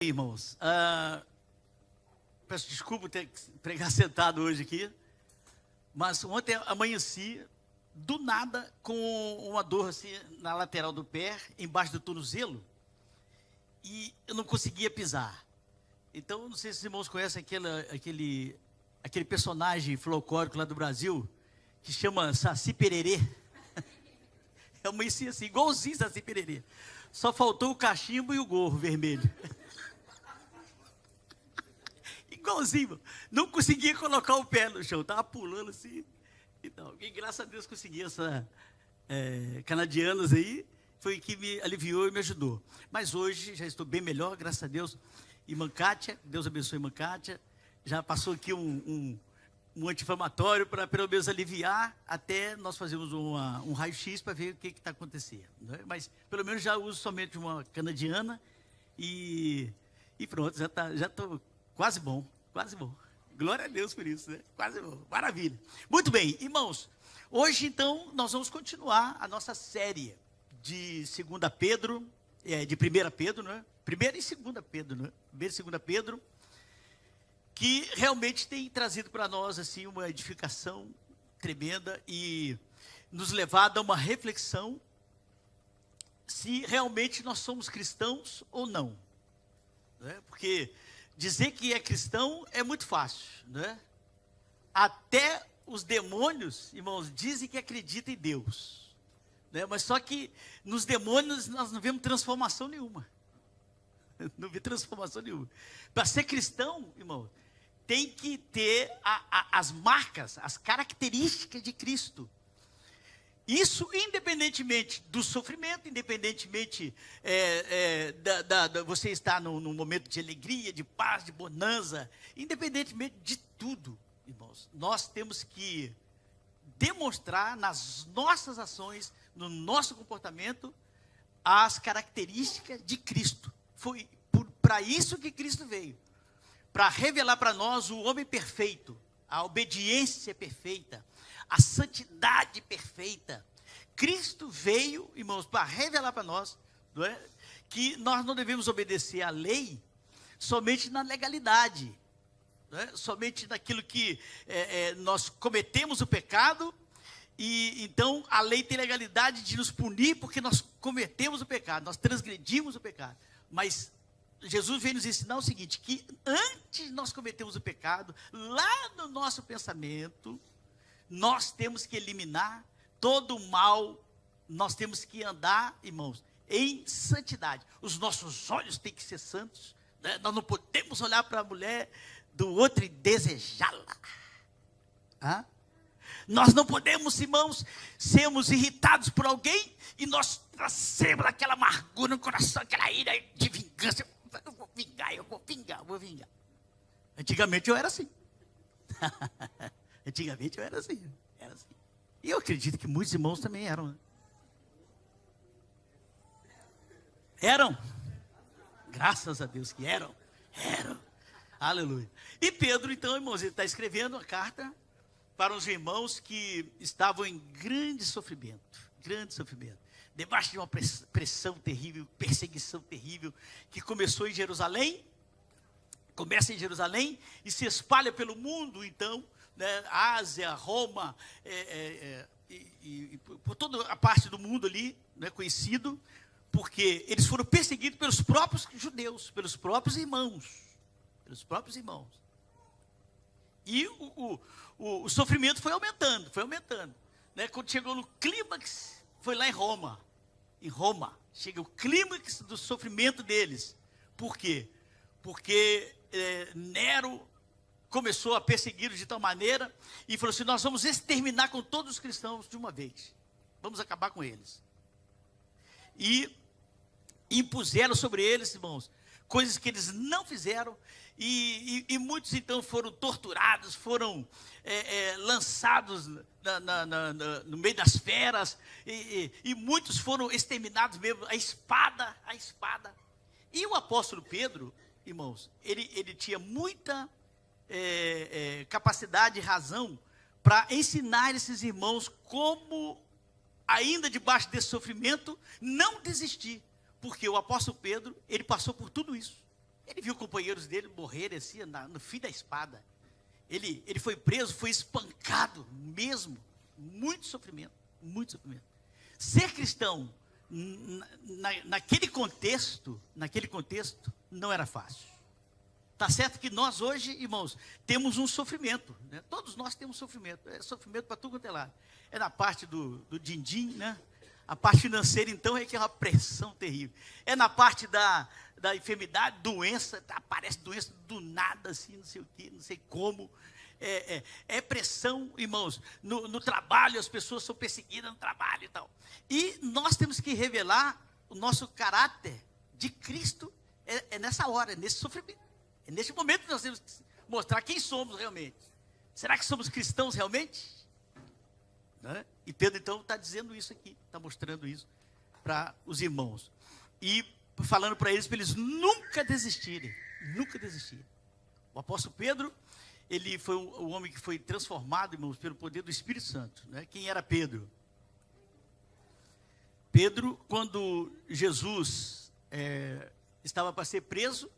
Irmãos, peço desculpa ter que pregar sentado hoje aqui, mas ontem amanheci do nada com uma dor assim na lateral do pé, embaixo do tornozelo, e eu não conseguia pisar. Então, não sei se os irmãos conhecem aquele personagem folclórico lá do Brasil, que chama Saci Pererê. Eu amanheci assim, igualzinho Saci Pererê. Só faltou o cachimbo e o gorro vermelho. Igualzinho, não conseguia colocar o pé no chão, estava pulando assim. Então, e graças a Deus consegui essa canadianos aí, foi que me aliviou e me ajudou. Mas hoje já estou bem melhor, graças a Deus. E Mankátia, Deus abençoe Mankátia, já passou aqui um anti-inflamatório para pelo menos aliviar, até nós fazemos um raio-x para ver o que está acontecendo. Né? Mas pelo menos já uso somente uma canadiana e pronto, já estou quase bom, quase bom. Glória a Deus por isso, né? Quase bom, maravilha. Muito bem, irmãos, hoje então nós vamos continuar a nossa série de 2 Pedro, de 1 Pedro, né? 1 e 2 Pedro, né? 1 e 2 Pedro, que realmente tem trazido para nós assim uma edificação tremenda e nos levado a uma reflexão se realmente nós somos cristãos ou não, né? Porque dizer que é cristão é muito fácil, né? Até os demônios, irmãos, dizem que acreditam em Deus, né? Mas só que nos demônios nós não vemos transformação nenhuma. Não vê transformação nenhuma. Para ser cristão, irmão, tem que ter as marcas, as características de Cristo. Isso independentemente do sofrimento, independentemente você estar num momento de alegria, de paz, de bonança, independentemente de tudo, irmãos, nós temos que demonstrar nas nossas ações, no nosso comportamento, as características de Cristo. Foi para isso que Cristo veio, para revelar para nós o homem perfeito, a obediência perfeita, a santidade perfeita. Cristo veio, irmãos, para revelar para nós, não é, que nós não devemos obedecer à lei somente na legalidade, não é, somente naquilo que nós cometemos o pecado, e então a lei tem legalidade de nos punir porque nós cometemos o pecado, nós transgredimos o pecado. Mas Jesus veio nos ensinar o seguinte, que antes de nós cometermos o pecado, lá no nosso pensamento, nós temos que eliminar todo o mal, nós temos que andar, irmãos, em santidade. Os nossos olhos têm que ser santos, né? Nós não podemos olhar para a mulher do outro e desejá-la. Nós não podemos, irmãos, sermos irritados por alguém e nós trazemos aquela amargura no coração, aquela ira de vingança. Eu vou vingar. Antigamente eu era assim. Antigamente eu era assim. E eu acredito que muitos irmãos também eram. Né? Eram. Graças a Deus que eram. Aleluia. E Pedro, então, irmãos, ele está escrevendo uma carta para os irmãos que estavam em grande sofrimento. Debaixo de uma pressão terrível, perseguição terrível, que começou em Jerusalém, começa em Jerusalém e se espalha pelo mundo, então, né, Ásia, Roma, e por toda a parte do mundo ali, né, conhecido, porque eles foram perseguidos pelos próprios judeus, pelos próprios irmãos. E o sofrimento foi aumentando, né? Quando chegou no clímax, foi lá em Roma, chega o clímax do sofrimento deles. Por quê? Porque Nero começou a persegui-los de tal maneira, e falou assim, nós vamos exterminar com todos os cristãos de uma vez, vamos acabar com eles. E impuseram sobre eles, irmãos, coisas que eles não fizeram, e muitos então foram torturados, foram lançados no meio das feras, e muitos foram exterminados mesmo, a espada. E o apóstolo Pedro, irmãos, ele tinha muita capacidade e razão para ensinar esses irmãos como, ainda debaixo desse sofrimento, não desistir. Porque o apóstolo Pedro, ele passou por tudo isso. Ele viu companheiros dele morrerem assim, no fim da espada. Ele foi preso, foi espancado mesmo. Muito sofrimento, muito sofrimento. Ser cristão, naquele contexto, não era fácil. Tá certo que nós hoje, irmãos, temos um sofrimento, né? Todos nós temos sofrimento. É sofrimento para tudo quanto é lado. É na parte do din-din, né? A parte financeira, então, é que é uma pressão terrível. É na parte da enfermidade, doença, aparece doença do nada, assim, não sei o quê, não sei como. É pressão, irmãos. No trabalho, as pessoas são perseguidas no trabalho e tal. E nós temos que revelar o nosso caráter de Cristo nessa hora, nesse sofrimento. É nesse momento que nós temos que mostrar quem somos realmente. Será que somos cristãos realmente? Né? E Pedro, então, está dizendo isso aqui, está mostrando isso para os irmãos. E falando para eles nunca desistirem, nunca desistirem. O apóstolo Pedro, ele foi o homem que foi transformado, irmãos, pelo poder do Espírito Santo. Né? Quem era Pedro? Pedro, quando Jesus estava para ser preso,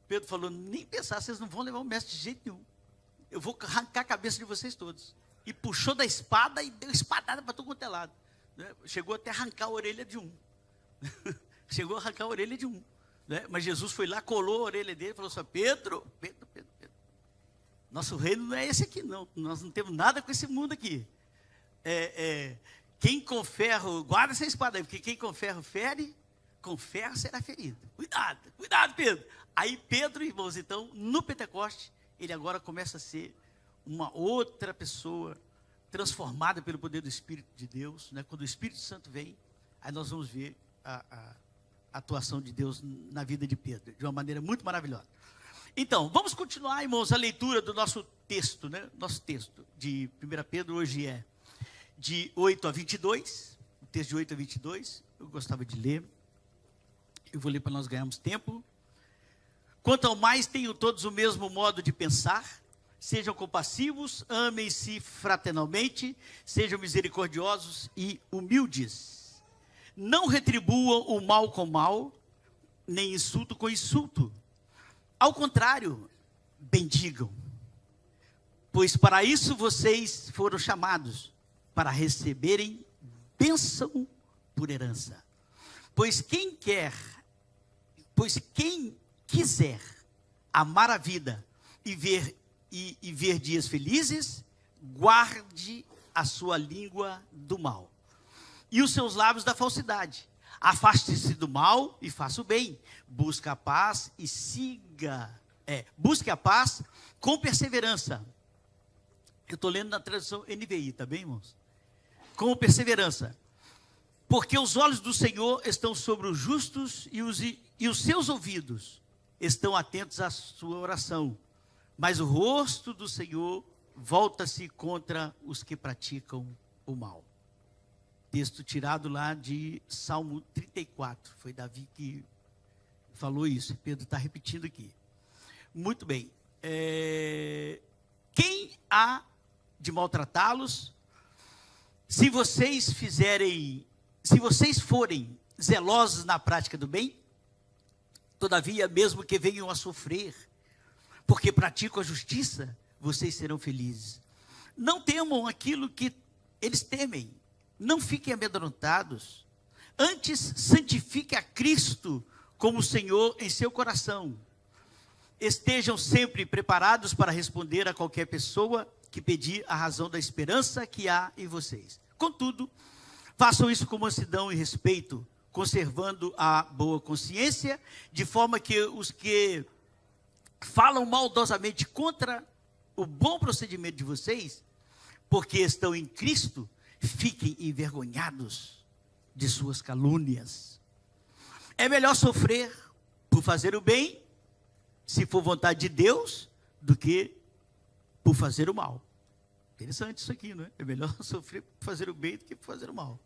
Pedro falou, nem pensar, vocês não vão levar o mestre de jeito nenhum. Eu vou arrancar a cabeça de vocês todos. E puxou da espada e deu espadada para todo quanto é lado. Né? Chegou até a arrancar a orelha de um. Chegou a arrancar a orelha de um. Né? Mas Jesus foi lá, colou a orelha dele e falou assim, Pedro. Nosso reino não é esse aqui, não. Nós não temos nada com esse mundo aqui. Quem com ferro, guarda essa espada aí, porque quem com ferro fere, com ferro será ferido. Cuidado, Pedro. Aí Pedro, irmãos, então, no Pentecoste, ele agora começa a ser uma outra pessoa transformada pelo poder do Espírito de Deus. Né? Quando o Espírito Santo vem, aí nós vamos ver a atuação de Deus na vida de Pedro, de uma maneira muito maravilhosa. Então, vamos continuar, irmãos, a leitura do nosso texto, né? Nosso texto de 1 Pedro hoje é de 8 a 22, o texto de 8 a 22, eu gostava de ler, eu vou ler para nós ganharmos tempo. Quanto ao mais, tenham todos o mesmo modo de pensar, sejam compassivos, amem-se fraternalmente, sejam misericordiosos e humildes. Não retribuam o mal com mal, nem insulto com insulto. Ao contrário, bendigam, pois para isso vocês foram chamados, para receberem bênção por herança. Pois quem quiser amar a vida e ver dias felizes, guarde a sua língua do mal e os seus lábios da falsidade. Afaste-se do mal e faça o bem. Busque a paz com perseverança. Eu estou lendo na tradução NVI, tá bem, irmãos? Com perseverança. Porque os olhos do Senhor estão sobre os justos e os seus ouvidos estão atentos à sua oração. Mas o rosto do Senhor volta-se contra os que praticam o mal. Texto tirado lá de Salmo 34. Foi Davi que falou isso. Pedro está repetindo aqui. Muito bem. Quem há de maltratá-los? Se vocês forem zelosos na prática do bem, todavia, mesmo que venham a sofrer, porque praticam a justiça, vocês serão felizes. Não temam aquilo que eles temem. Não fiquem amedrontados. Antes, santifique a Cristo como Senhor em seu coração. Estejam sempre preparados para responder a qualquer pessoa que pedir a razão da esperança que há em vocês. Contudo, façam isso com mansidão e respeito, conservando a boa consciência, de forma que os que falam maldosamente contra o bom procedimento de vocês, porque estão em Cristo, fiquem envergonhados de suas calúnias. É melhor sofrer por fazer o bem, se for vontade de Deus, do que por fazer o mal. Interessante isso aqui, não é? É melhor sofrer por fazer o bem do que por fazer o mal.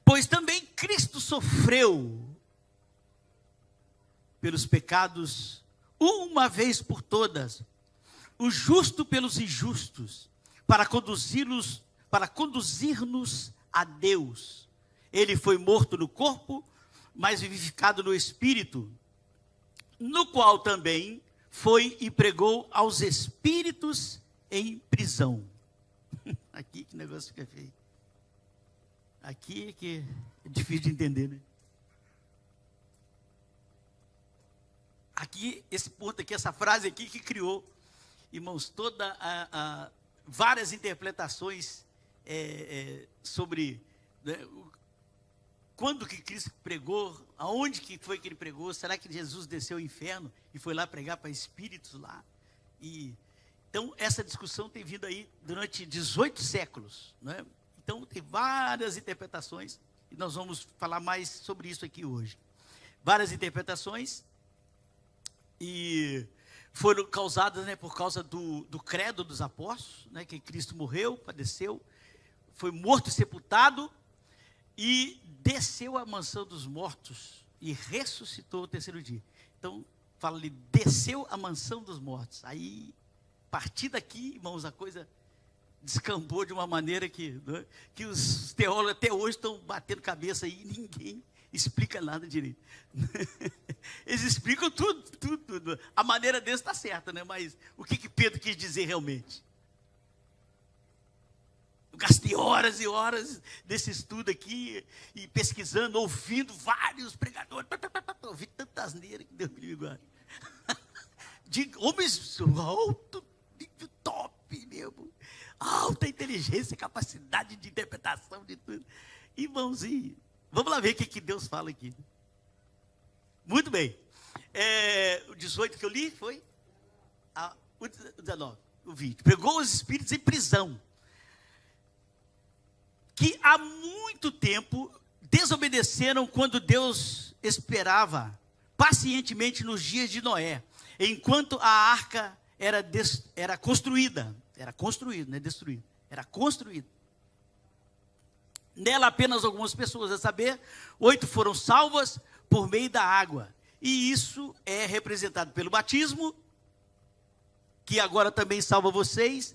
Pois também Cristo sofreu pelos pecados uma vez por todas, o justo pelos injustos, para conduzir-nos a Deus. Ele foi morto no corpo, mas vivificado no espírito, no qual também foi e pregou aos espíritos em prisão. Aqui que negócio fica feio. Aqui que é difícil de entender, né? Aqui, esse ponto aqui, essa frase aqui que criou, irmãos, várias interpretações sobre, né, quando que Cristo pregou, aonde que foi que ele pregou, será que Jesus desceu ao inferno e foi lá pregar para espíritos lá? Então, essa discussão tem vindo aí durante 18 séculos, né? Então, tem várias interpretações, e nós vamos falar mais sobre isso aqui hoje. Várias interpretações, e foram causadas, né, por causa do credo dos apóstolos, né, que Cristo morreu, padeceu, foi morto e sepultado, e desceu à mansão dos mortos, e ressuscitou o terceiro dia. Então, fala ali, desceu à mansão dos mortos. Aí, a partir daqui, irmãos, a coisa descambou de uma maneira que, né, que os teólogos até hoje estão batendo cabeça aí, e ninguém explica nada direito. Eles explicam tudo. A maneira deles está certa, né? Mas o que Pedro quis dizer realmente? Eu gastei horas e horas desse estudo aqui, e pesquisando, ouvindo vários pregadores. Ouvi tanta asneira que Deus me livre. De homens alto, top mesmo. Alta inteligência, capacidade de interpretação de tudo. Irmãozinho, vamos lá ver o que Deus fala aqui. Muito bem. O 18 que eu li foi o 19, o 20. Pregou os espíritos em prisão, que há muito tempo desobedeceram quando Deus esperava pacientemente nos dias de Noé, enquanto a arca era construída. Era construída, não é destruída. Era construída. Nela apenas algumas pessoas, a saber, 8 foram salvas por meio da água. E isso é representado pelo batismo, que agora também salva vocês,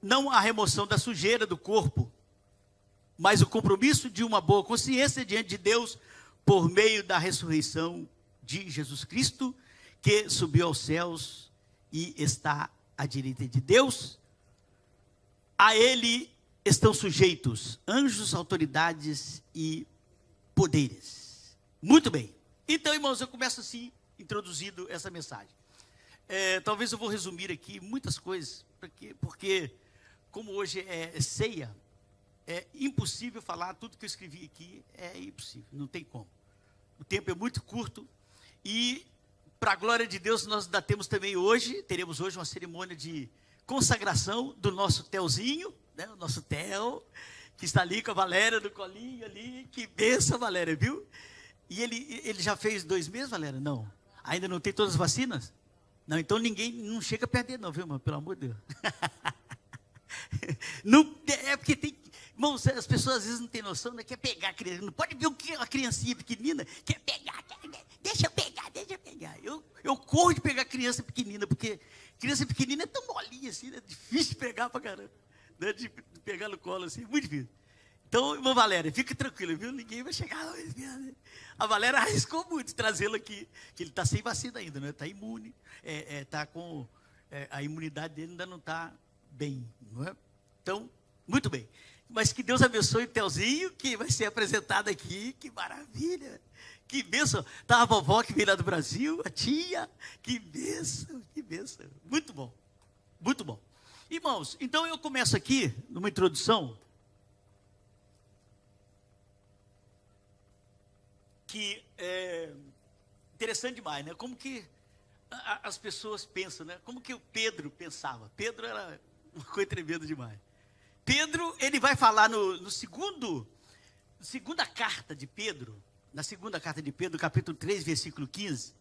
não a remoção da sujeira do corpo, mas o compromisso de uma boa consciência diante de Deus por meio da ressurreição de Jesus Cristo, que subiu aos céus e está à direita de Deus. A ele estão sujeitos anjos, autoridades e poderes. Muito bem. Então, irmãos, eu começo assim, introduzindo essa mensagem. Talvez eu vou resumir aqui muitas coisas, porque como hoje é ceia, é impossível falar tudo que eu escrevi aqui, é impossível, não tem como. O tempo é muito curto e, para a glória de Deus, nós ainda teremos hoje uma cerimônia de consagração do nosso Telzinho, né, o nosso Tel, que está ali com a Valéria do colinho ali. Que benção, Valéria, viu? E ele já fez 2 meses, Valéria? Não. Ainda não tem todas as vacinas? Não, então ninguém não chega perto dele não, viu, irmão? Pelo amor de Deus. Não, é porque tem... Irmãos, as pessoas às vezes não têm noção, né? Quer pegar a criança. Não pode ver uma criancinha pequenina, quer pegar, deixa eu pegar. Eu corro de pegar criança pequenina, porque criança pequenina é tão molinha assim, né? Difícil de pegar pra caramba. Né? De pegar no colo assim, muito difícil. Então, irmã Valéria, fica tranquila, viu? Ninguém vai chegar. A Valéria arriscou muito trazê-lo aqui, que ele está sem vacina ainda, né? Está imune, está com... a imunidade dele ainda não está bem, não é? Então, muito bem. Mas que Deus abençoe o Telzinho, que vai ser apresentado aqui. Que maravilha, que bênção. Está a vovó que veio lá do Brasil, a tia. Que bênção, que bênção. Muito bom, muito bom. Irmãos, então eu começo aqui, numa introdução, que é interessante demais, né? Como que as pessoas pensam, né? Como que o Pedro pensava. Pedro era uma coisa tremenda demais. Pedro, ele vai falar segunda carta de Pedro, na segunda carta de Pedro, capítulo 3, versículo 15,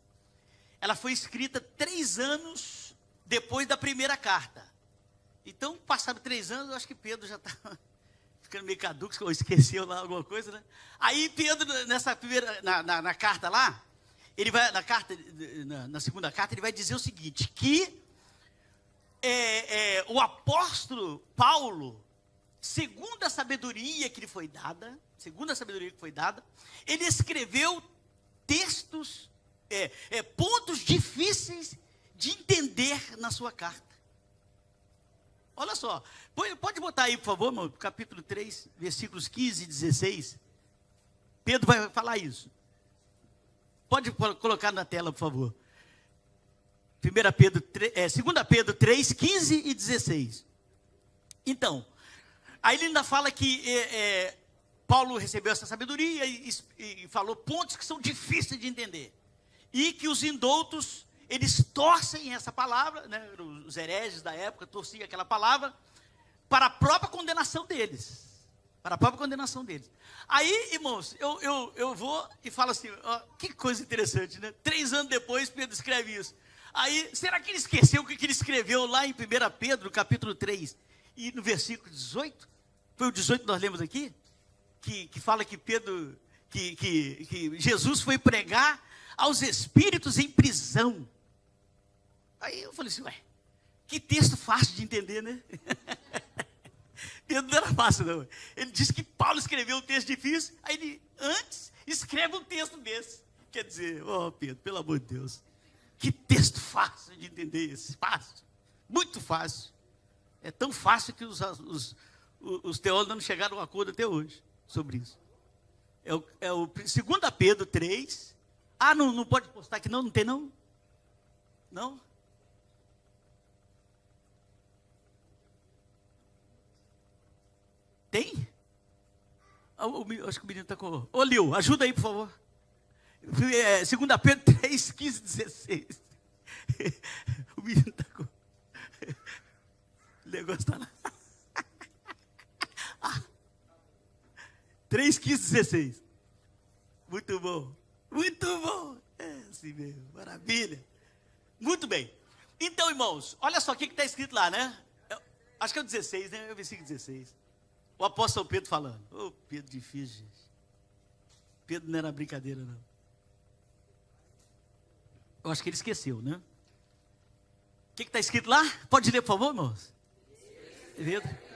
ela foi escrita 3 anos depois da primeira carta. Então, passaram 3 anos, eu acho que Pedro já está ficando meio caduco, esqueceu lá alguma coisa, né? Aí Pedro, nessa primeira, na carta lá, ele vai, na segunda carta, ele vai dizer o seguinte, que o apóstolo Paulo, segundo a sabedoria que lhe foi dada, ele escreveu textos pontos difíceis de entender na sua carta. Olha só, pode botar aí, por favor, irmão, capítulo 3, versículos 15 e 16. Pedro vai falar isso. Pode colocar na tela, por favor. 2 Pedro 3, 15 e 16. Então, aí ele ainda fala que Paulo recebeu essa sabedoria e falou pontos que são difíceis de entender. E que os indoutos, eles torcem essa palavra, né, os hereges da época torciam aquela palavra para a própria condenação deles. Para a própria condenação deles. Aí, irmãos, eu vou e falo assim, ó, que coisa interessante, né? 3 anos depois, Pedro escreve isso. Aí, será que ele esqueceu o que ele escreveu lá em 1 Pedro, capítulo 3, e no versículo 18? Foi o 18 que nós lemos aqui? Que fala que Pedro, que Jesus foi pregar aos espíritos em prisão. Aí eu falei assim, ué, que texto fácil de entender, né? Pedro não era fácil, não. Ele disse que Paulo escreveu um texto difícil, aí ele, antes, escreve um texto desse. Quer dizer, Pedro, pelo amor de Deus, que texto fácil de entender esse, fácil, muito fácil. É tão fácil que os teólogos não chegaram a um acordo até hoje sobre isso. É o 2 Pedro 3. Ah, não pode postar aqui não? Não tem não? Não? Tem? Acho que o menino está com... Ô, Lil, ajuda aí, por favor. 2 Pedro 3, 15, 16. O menino está com... O negócio está lá. 3, 15, 16. Muito bom. Muito bom. É assim mesmo. Maravilha. Muito bem. Então, irmãos, olha só o que está escrito lá, né? Acho que é o 16, né? É o versículo 16. O apóstolo Pedro falando. Pedro difícil, gente. Pedro não era brincadeira, não. Eu acho que ele esqueceu, né? O que está escrito lá? Pode ler, por favor, irmãos? Pedro.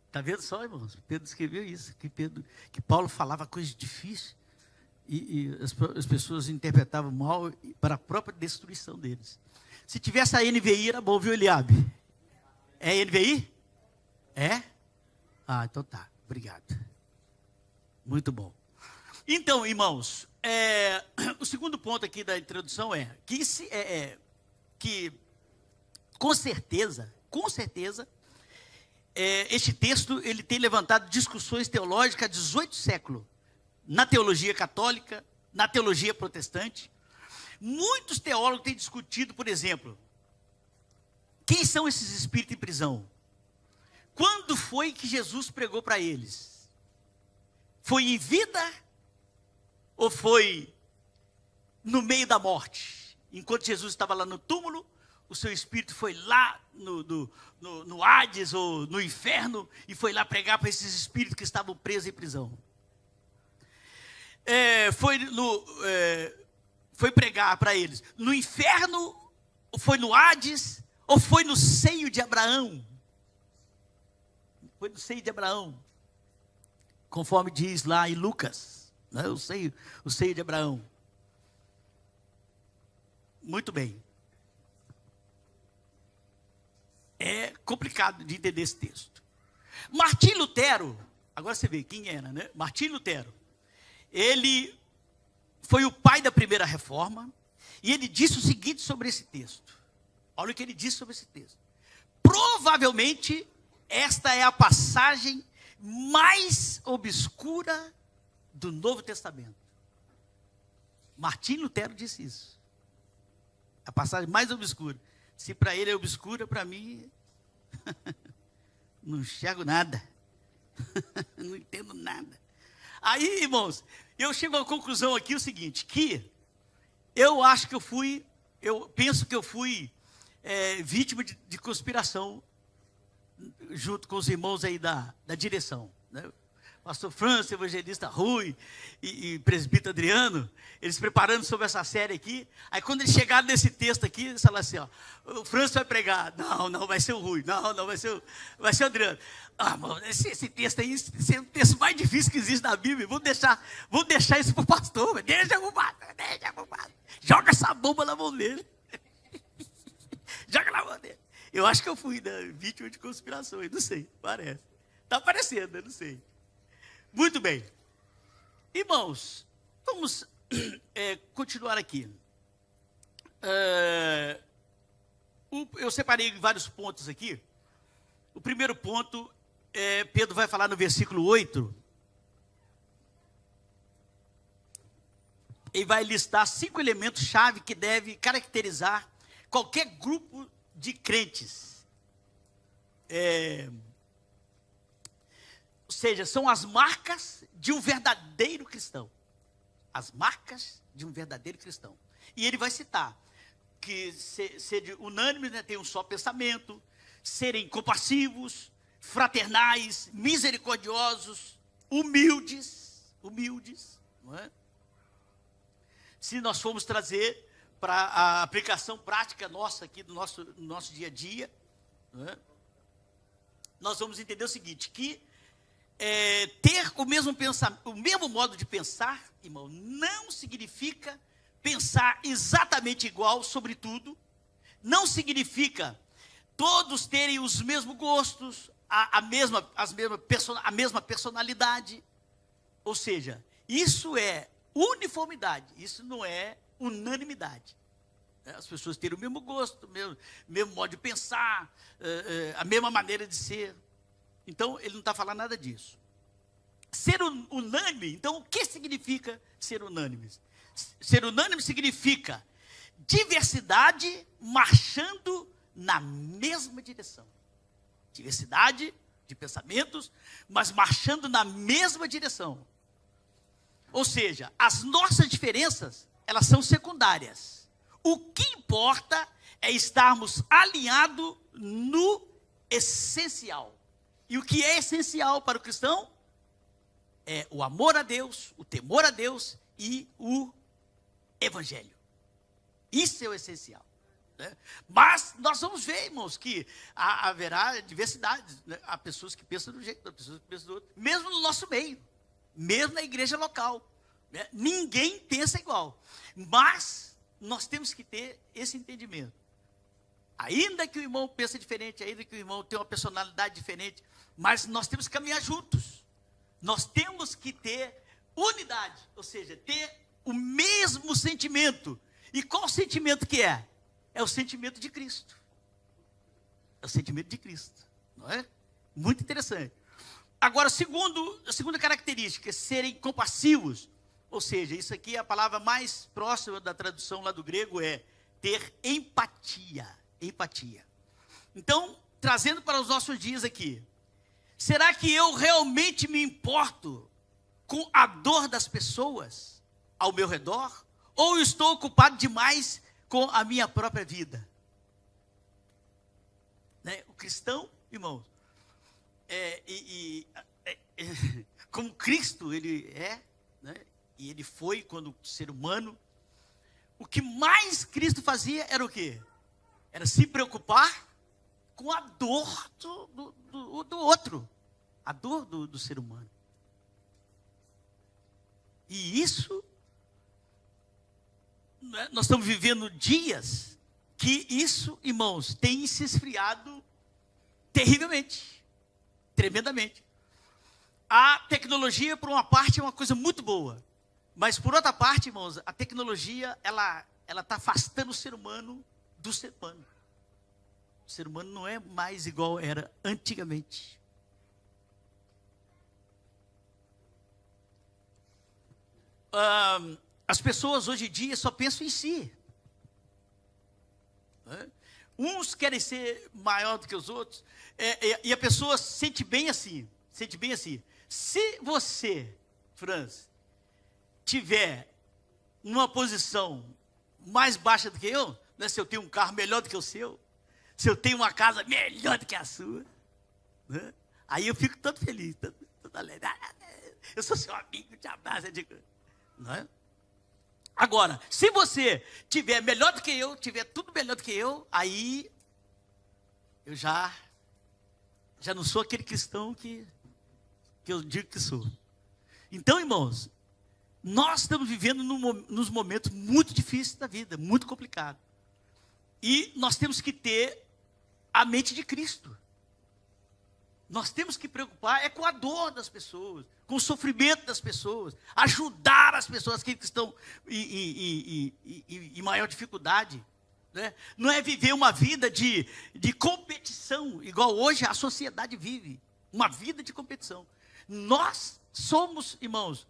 Está vendo só, irmãos? Pedro escreveu isso, que Paulo falava coisas difíceis e as pessoas interpretavam mal para a própria destruição deles. Se tivesse a NVI, era bom, viu, Eliabe? É NVI? É? Ah, então tá. Obrigado. Muito bom. Então, irmãos, o segundo ponto aqui da introdução é que com certeza, este texto ele tem levantado discussões teológicas há 18 séculos, na teologia católica, na teologia protestante. Muitos teólogos têm discutido, por exemplo, quem são esses espíritos em prisão? Quando foi que Jesus pregou para eles? Foi em vida ou foi no meio da morte? Enquanto Jesus estava lá no túmulo, o seu espírito foi lá no Hades ou no inferno e foi lá pregar para esses espíritos que estavam presos em prisão. Foi pregar para eles no inferno, ou foi no Hades, ou foi no seio de Abraão? Foi no seio de Abraão, conforme diz lá em Lucas, né? o seio de Abraão. Muito bem. É complicado de entender esse texto. Martim Lutero, agora você vê quem era, né? Martim Lutero, ele foi o pai da primeira reforma, e ele disse o seguinte sobre esse texto. Olha o que ele disse sobre esse texto. Provavelmente, esta é a passagem mais obscura do Novo Testamento. Martim Lutero disse isso. A passagem mais obscura. Se para ele é obscura, para mim, não enxergo nada. Não entendo nada. Aí, irmãos, eu chego à conclusão aqui o seguinte, que eu penso que eu fui vítima de conspiração, junto com os irmãos aí da direção, né? pastor Francis, evangelista Rui e presbítero Adriano, eles preparando sobre essa série aqui. Aí quando eles chegaram nesse texto aqui, eles falaram assim, ó, o Francis vai pregar. Não, vai ser o Rui. Não, vai ser o Adriano. Ah, mano, esse texto aí, esse é o texto mais difícil que existe na Bíblia. Vamos deixar isso pro pastor. Deixa pro pastor. Joga essa bomba na mão dele. Joga na mão dele. Eu acho que eu fui vítima de conspiração, não sei, parece. Está aparecendo, eu não sei. Muito bem. Irmãos, vamos continuar aqui. Eu separei vários pontos aqui. O primeiro ponto, Pedro vai falar no versículo 8. Ele vai listar 5 elementos-chave que deve caracterizar qualquer grupo de crentes. Ou seja, são as marcas de um verdadeiro cristão. As marcas de um verdadeiro cristão. E ele vai citar que ser unânimes, né, ter um só pensamento, serem compassivos, fraternais, misericordiosos, humildes, não é? Se nós formos trazer para a aplicação prática nossa aqui do nosso dia a dia, não é? Nós vamos entender o seguinte, que ter o mesmo modo de pensar, irmão, não significa pensar exatamente igual sobre tudo, não significa todos terem os mesmos gostos, a mesma personalidade. Ou seja, isso é uniformidade, isso não é unanimidade. As pessoas terem o mesmo gosto, mesmo modo de pensar, a mesma maneira de ser. Então, ele não está falando nada disso. Ser unânime, então, o que significa ser unânime? Ser unânime significa diversidade marchando na mesma direção. Diversidade de pensamentos, mas marchando na mesma direção. Ou seja, as nossas diferenças, elas são secundárias. O que importa é estarmos alinhados no essencial. E o que é essencial para o cristão? É o amor a Deus, o temor a Deus e o evangelho. Isso é o essencial. Né? Mas nós vamos ver, irmãos, que haverá diversidade. Né? Há pessoas que pensam de um jeito, há pessoas que pensam do outro. Mesmo no nosso meio, mesmo na igreja local. Né? Ninguém pensa igual. Mas nós temos que ter esse entendimento. Ainda que o irmão pense diferente, ainda que o irmão tenha uma personalidade diferente, mas nós temos que caminhar juntos. Nós temos que ter unidade, ou seja, ter o mesmo sentimento. E qual sentimento que é? É o sentimento de Cristo. É o sentimento de Cristo, não é? Muito interessante. Agora, a segunda característica, serem compassivos. Ou seja, isso aqui é a palavra mais próxima da tradução lá do grego, é ter empatia. Empatia. Então, trazendo para os nossos dias aqui, será que eu realmente me importo com a dor das pessoas ao meu redor? Ou estou ocupado demais com a minha própria vida? Né? O cristão, irmãos, como Cristo ele é, né? E ele foi quando ser humano, o que mais Cristo fazia era o quê? Era se preocupar com a dor do outro, a dor do ser humano. E isso, né, nós estamos vivendo dias que isso, irmãos, tem se esfriado terrivelmente, tremendamente. A tecnologia, por uma parte, é uma coisa muito boa, mas por outra parte, irmãos, a tecnologia, ela está afastando o ser humano do ser humano. O ser humano não é mais igual era antigamente. As pessoas hoje em dia só pensam em si. Né? Uns querem ser maior do que os outros, e a pessoa se sente bem assim. Sente bem assim. Se você, Franz, tiver numa posição mais baixa do que eu, né, se eu tenho um carro melhor do que o seu, se eu tenho uma casa melhor do que a sua, né, aí eu fico tanto feliz, Tudo alegre. Eu sou seu amigo, te abraço. Não é? Agora, se você tiver melhor do que eu, tiver tudo melhor do que eu, aí eu já não sou aquele cristão que eu digo que sou. Então, irmãos, nós estamos vivendo nos momentos muito difíceis da vida, muito complicados. E nós temos que ter a mente de Cristo. Nós temos que preocupar com a dor das pessoas, com o sofrimento das pessoas, ajudar as pessoas que estão em maior dificuldade. Né? Não é viver uma vida de competição, igual hoje a sociedade vive, uma vida de competição. Nós somos, irmãos,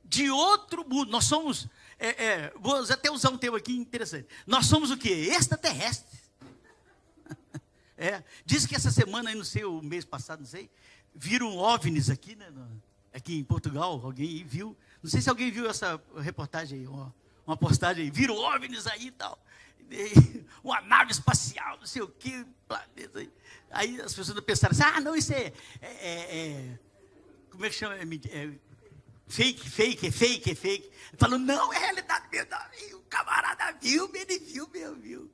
de outro mundo. Nós somos, vou até usar um termo aqui interessante. Nós somos o quê? Extraterrestres. Diz que essa semana, não sei, o mês passado, não sei, viram OVNIs aqui, né? Aqui em Portugal, alguém viu. Não sei se alguém viu essa reportagem aí, uma postagem aí. Viram OVNIs aí e tal. Uma nave espacial, não sei o que, planeta aí. Aí as pessoas pensaram assim, não, isso como é que chama? Fake. Falou, não, é realidade mesmo. O camarada viu, ele viu.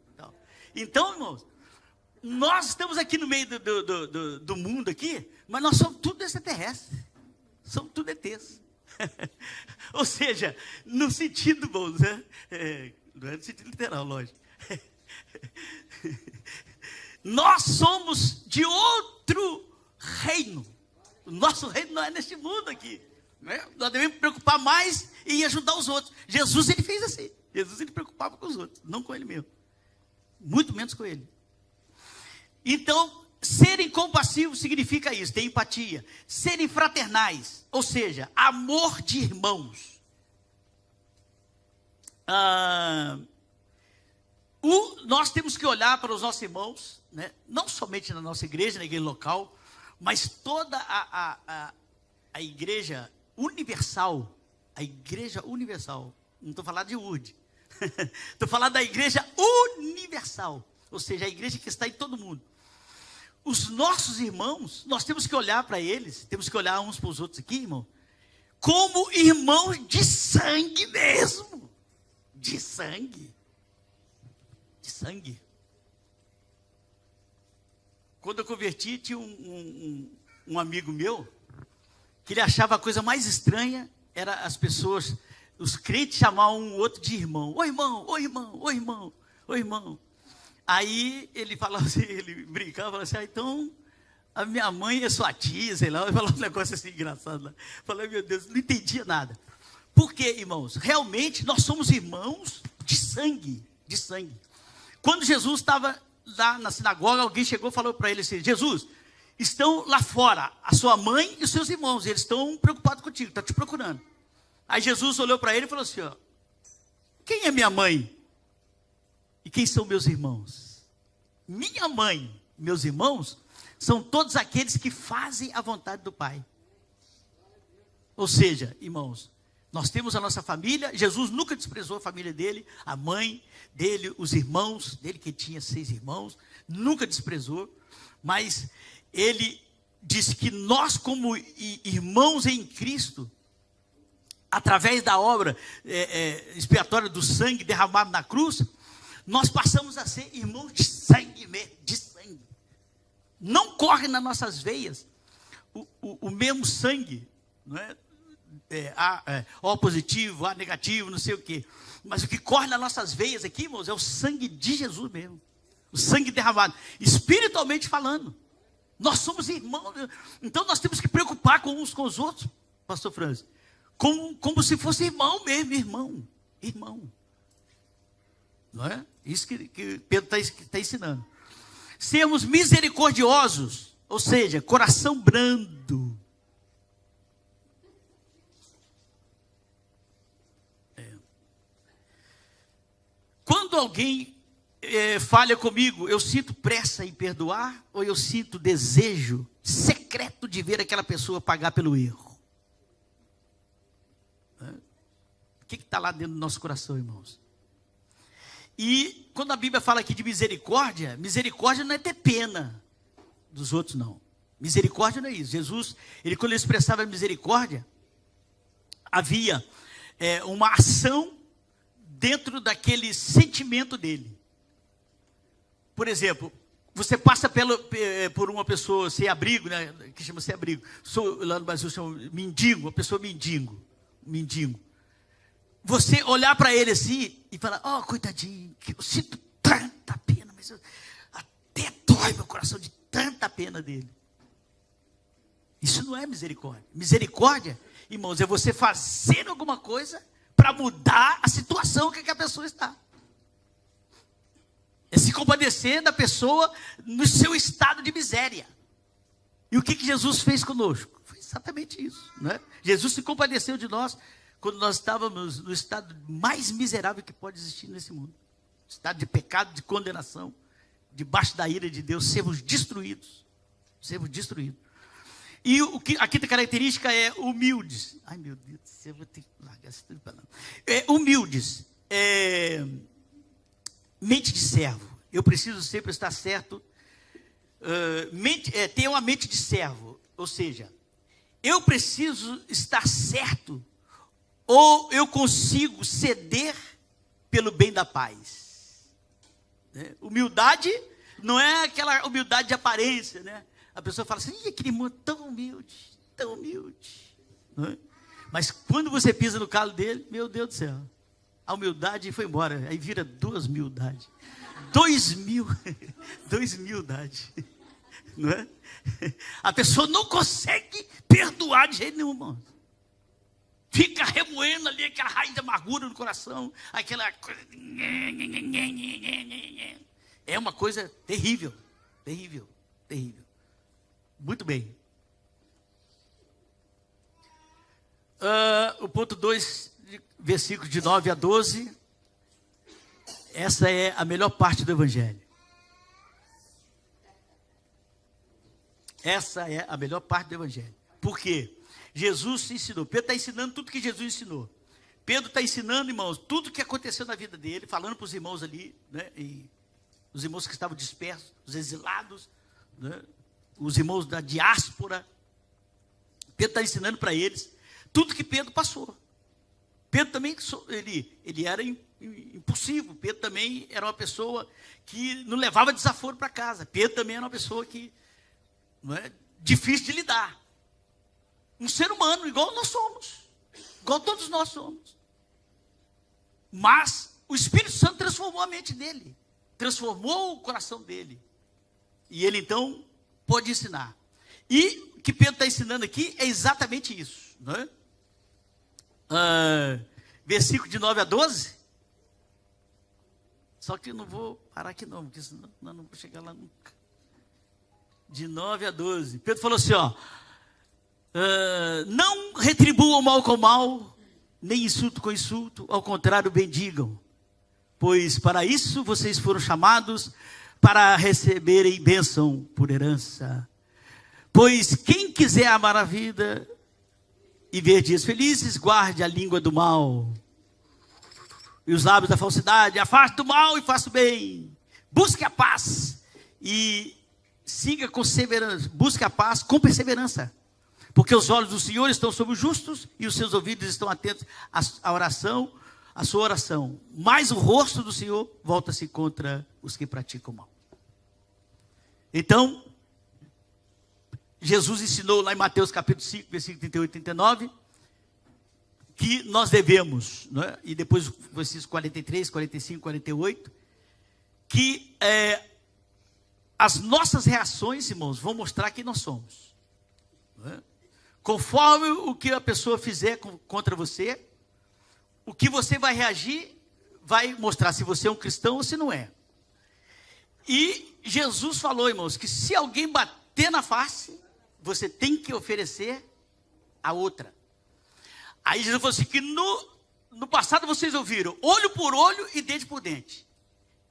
Então, irmãos, nós estamos aqui no meio do mundo aqui, mas nós somos tudo extraterrestres. Somos tudo ETs. Ou seja, no sentido, irmãos, né? Não é no sentido literal, lógico. Nós somos de outro reino. O nosso reino não é neste mundo aqui. Né? Nós devemos preocupar mais em ajudar os outros. Jesus, ele fez assim. Jesus, ele preocupava com os outros, não com ele mesmo. Muito menos com ele. Então, serem compassivos significa isso, ter empatia. Serem fraternais, ou seja, amor de irmãos. Nós temos que olhar para os nossos irmãos, né? Não somente na nossa igreja, na igreja local, mas toda a igreja universal, não estou falando de URD, estou falando da igreja universal, ou seja, a igreja que está em todo mundo. Os nossos irmãos, nós temos que olhar para eles, temos que olhar uns para os outros aqui, irmão, como irmãos de sangue mesmo, de sangue. Quando eu converti, tinha um amigo meu, que ele achava a coisa mais estranha, era as pessoas, os crentes chamavam um outro de irmão. Ô irmão. Aí ele falava assim, ele brincava, falava assim, então a minha mãe é sua tia, sei lá, ele falava um negócio assim engraçado lá. Falei, meu Deus, não entendia nada. Por quê, irmãos? Realmente nós somos irmãos de sangue. Quando Jesus estava lá na sinagoga, alguém chegou e falou para ele assim, Jesus, estão lá fora a sua mãe e os seus irmãos, eles estão preocupados contigo, estão te procurando. Aí Jesus olhou para ele e falou assim, quem é minha mãe? E quem são meus irmãos? Minha mãe, meus irmãos, são todos aqueles que fazem a vontade do Pai. Ou seja, irmãos, nós temos a nossa família, Jesus nunca desprezou a família dele, a mãe dele, os irmãos dele, que tinha 6 irmãos, nunca desprezou, mas ele disse que nós, como irmãos em Cristo, através da obra expiatória do sangue derramado na cruz, nós passamos a ser irmãos de sangue mesmo, de sangue. Não corre nas nossas veias o mesmo sangue, não é? O positivo, A negativo, não sei o quê. Mas o que corre nas nossas veias aqui, irmãos, é o sangue de Jesus mesmo. O sangue derramado, espiritualmente falando. Nós somos irmãos. Então nós temos que preocupar com uns com os outros, pastor Francis. Como se fosse irmão mesmo, irmão. Não é? Isso que Pedro está ensinando. Sermos misericordiosos, ou seja, coração brando. Quando alguém falha comigo, eu sinto pressa em perdoar ou eu sinto desejo secreto de ver aquela pessoa pagar pelo erro? O que está lá dentro do nosso coração, irmãos? E quando a Bíblia fala aqui de misericórdia, misericórdia não é ter pena dos outros, não. Misericórdia não é isso. Jesus, quando ele expressava misericórdia, havia uma ação dentro daquele sentimento dele. Por exemplo, você passa por uma pessoa sem abrigo, né, que chama sem abrigo. Lá no Brasil chama mendigo, uma pessoa mendigo. Você olhar para ele assim e falar, oh, coitadinho, que eu sinto tanta pena, mas até dói meu coração de tanta pena dele. Isso não é misericórdia. Misericórdia, irmãos, é você fazer alguma coisa para mudar a situação que a pessoa está. É se compadecer da pessoa no seu estado de miséria. E o que Jesus fez conosco? Foi exatamente isso, né? Jesus se compadeceu de nós quando nós estávamos no estado mais miserável que pode existir nesse mundo. Estado de pecado, de condenação, debaixo da ira de Deus, sermos destruídos. E a quinta característica é humildes. Ai, meu Deus do céu, eu vou ter que largar isso tudo para lá. Humildes. Mente de servo. Eu preciso sempre estar certo. Ter uma mente de servo. Ou seja, eu preciso estar certo ou eu consigo ceder pelo bem da paz. Humildade não é aquela humildade de aparência, né? A pessoa fala assim, aquele irmão tão humilde. Não é? Mas quando você pisa no calo dele, meu Deus do céu, a humildade foi embora, aí vira 2.000. 2.000, não é? A pessoa não consegue perdoar de jeito nenhum, irmão. Fica remoendo ali aquela raiz de amargura no coração, aquela coisa. É uma coisa terrível. Muito bem. O ponto 2, versículos de 9 a 12. Essa é a melhor parte do Evangelho. Essa é a melhor parte do Evangelho. Por quê? Jesus ensinou. Pedro está ensinando tudo que Jesus ensinou. Pedro está ensinando, irmãos, tudo que aconteceu na vida dele, falando para os irmãos ali, né, e os irmãos que estavam dispersos, os exilados, né, os irmãos da diáspora. Pedro está ensinando para eles tudo que Pedro passou. Pedro também, ele era impulsivo. Pedro também era uma pessoa que não levava desaforo para casa. Pedro também era uma pessoa que não é difícil de lidar. Um ser humano, igual nós somos. Igual todos nós somos. Mas o Espírito Santo transformou a mente dele. Transformou o coração dele. E ele então pode ensinar. E o que Pedro está ensinando aqui é exatamente isso. Não é? Versículo de 9 a 12. Só que eu não vou parar aqui não, porque senão eu não vou chegar lá nunca. De 9 a 12. Pedro falou assim, ó. Não retribuam mal com mal, nem insulto com insulto, ao contrário, bendigam. Pois para isso vocês foram chamados, para receberem bênção por herança. Pois quem quiser amar a vida e ver dias felizes, guarde a língua do mal e os lábios da falsidade, afaste do mal e faça o bem. Busque a paz e siga com perseverança. Busque a paz com perseverança. Porque os olhos do Senhor estão sobre os justos e os seus ouvidos estão atentos à oração, à sua oração. Mas o rosto do Senhor volta-se contra os que praticam o mal. Então, Jesus ensinou lá em Mateus capítulo 5, versículo 38 e 39, que nós devemos, não é? E depois versículos 43, 45, 48, que as nossas reações, irmãos, vão mostrar quem nós somos. Não é? Conforme o que a pessoa fizer contra você, o que você vai reagir vai mostrar se você é um cristão ou se não é. E Jesus falou, irmãos, que se alguém bater na face, você tem que oferecer a outra. Aí Jesus falou assim, que no passado vocês ouviram olho por olho e dente por dente.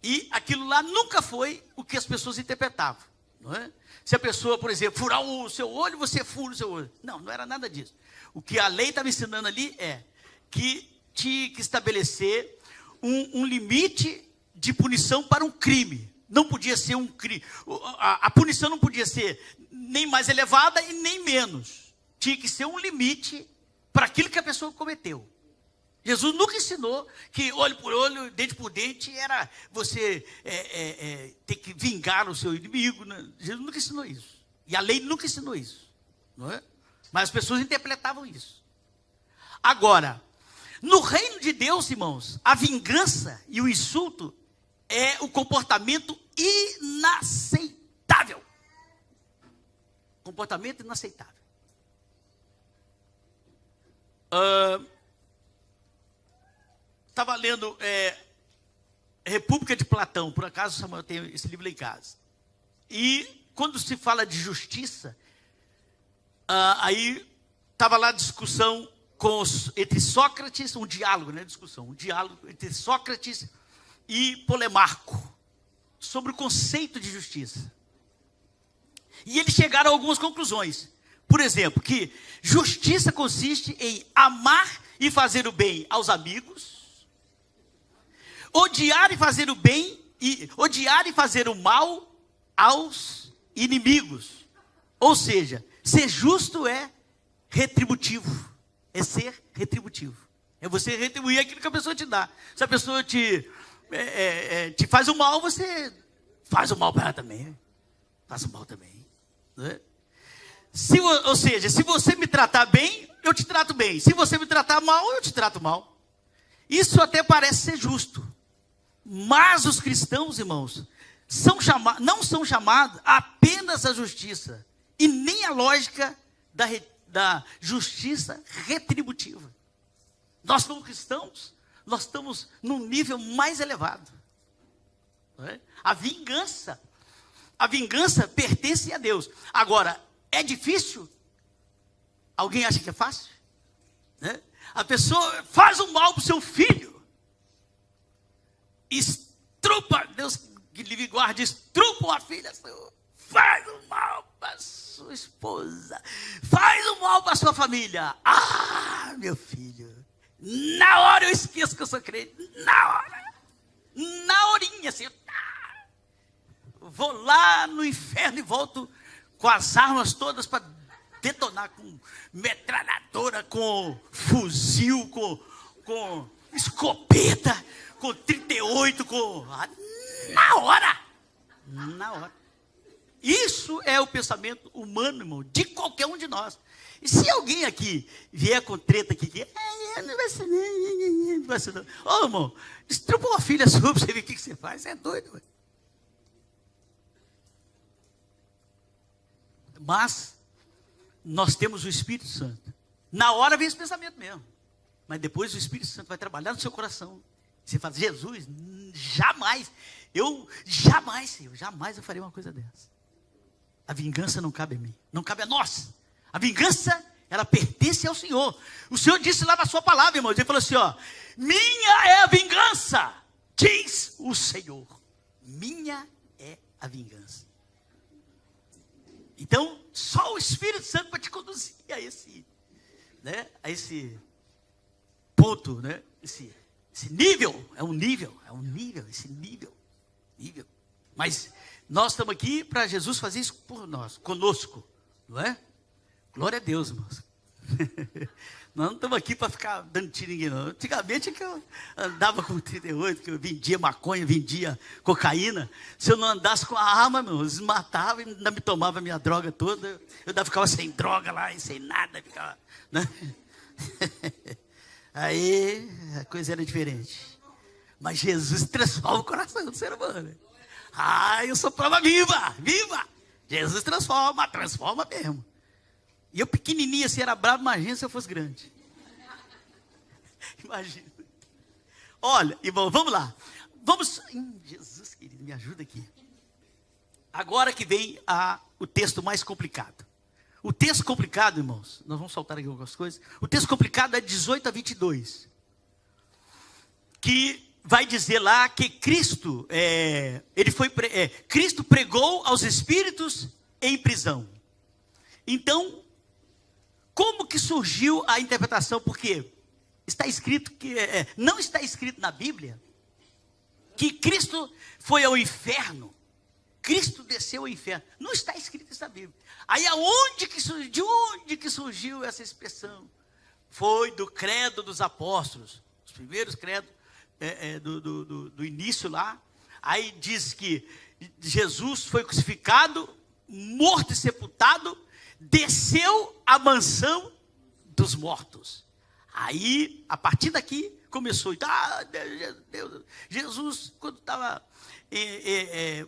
E aquilo lá nunca foi o que as pessoas interpretavam. Não é? Se a pessoa, por exemplo, furar o seu olho, você fura o seu olho. Não era nada disso. O que a lei estava ensinando ali é que tinha que estabelecer um limite de punição para um crime. Não podia ser a punição não podia ser nem mais elevada e nem menos. Tinha que ser um limite para aquilo que a pessoa cometeu. Jesus nunca ensinou que olho por olho, dente por dente, era você ter que vingar o seu inimigo. Né? Jesus nunca ensinou isso. E a lei nunca ensinou isso. Não é? Mas as pessoas interpretavam isso. Agora, no reino de Deus, irmãos, a vingança e o insulto é o comportamento inaceitável. Comportamento inaceitável. Estava lendo República de Platão, por acaso Samuel tem esse livro lá em casa. E quando se fala de justiça, aí estava lá a discussão entre Sócrates, um diálogo entre Sócrates e Polemarco, sobre o conceito de justiça. E eles chegaram a algumas conclusões. Por exemplo, que justiça consiste em amar e fazer o bem aos amigos, odiar e fazer o bem, odiar e fazer o mal aos inimigos. Ou seja, ser justo é retributivo. É ser retributivo. É você retribuir aquilo que a pessoa te dá. Se a pessoa te faz o mal, você faz o mal para ela também. Faz o mal também. Né? Ou seja, se você me tratar bem, eu te trato bem. Se você me tratar mal, eu te trato mal. Isso até parece ser justo. Mas os cristãos, irmãos, não são chamados apenas à justiça. E nem à lógica da justiça retributiva. Nós, como cristãos, nós estamos num nível mais elevado. Não é? A vingança pertence a Deus. Agora, é difícil? Alguém acha que é fácil? Né? A pessoa faz um mal para o seu filho, estrupa, Deus que lhe guarde, estrupa a filha sua, faz um mal para sua esposa, faz um mal para sua família. Ah, meu filho, na hora eu esqueço que eu sou crente, na horinha, assim, vou lá no inferno e volto com as armas todas para detonar, com metralhadora, com fuzil, com escopeta, com 38, na hora. Isso é o pensamento humano, irmão, de qualquer um de nós. E se alguém aqui vier com treta aqui, não vai ser não. Ô, irmão, estrupa uma filha sua para você ver o que você faz. É doido, ué. Mas nós temos o Espírito Santo. Na hora vem esse pensamento mesmo. Mas depois o Espírito Santo vai trabalhar no seu coração. Você fala, Jesus, jamais eu farei uma coisa dessa. A vingança não cabe a mim, não cabe a nós. A vingança, ela pertence ao Senhor. O Senhor disse lá na sua palavra, irmãos, ele falou assim, minha é a vingança, diz o Senhor. Minha é a vingança. Então, só o Espírito Santo para te conduzir a esse ponto, né? Esse nível, esse nível. Mas nós estamos aqui para Jesus fazer isso por nós, conosco, não é? Glória a Deus, irmãos. Nós não estamos aqui para ficar dando tiro em ninguém, não. Antigamente que eu andava com 38, que eu vendia maconha, vendia cocaína. Se eu não andasse com a arma, eles matavam e ainda me tomavam a minha droga toda. Eu ainda ficava sem droga lá e sem nada. Ficava, né? Aí a coisa era diferente. Mas Jesus transforma o coração do ser humano. Eu sou prova viva. Jesus transforma mesmo. E eu pequenininho assim, era bravo, imagina se eu fosse grande. Imagina. Olha, irmão, vamos lá. Jesus querido, me ajuda aqui. Agora que vem o texto mais complicado. O texto complicado, irmãos, nós vamos soltar aqui algumas coisas. O texto complicado é 18 a 22. Que vai dizer lá que Cristo, Cristo pregou aos espíritos em prisão. Então, como que surgiu a interpretação? Porque está escrito que não está escrito na Bíblia que Cristo foi ao inferno. Cristo desceu ao inferno. Não está escrito isso na Bíblia. Aí de onde que surgiu essa expressão? Foi do credo dos apóstolos. Os primeiros credos do início lá. Aí diz que Jesus foi crucificado, morto e sepultado, desceu à mansão dos mortos. Aí, a partir daqui, começou. Então, Jesus, quando estava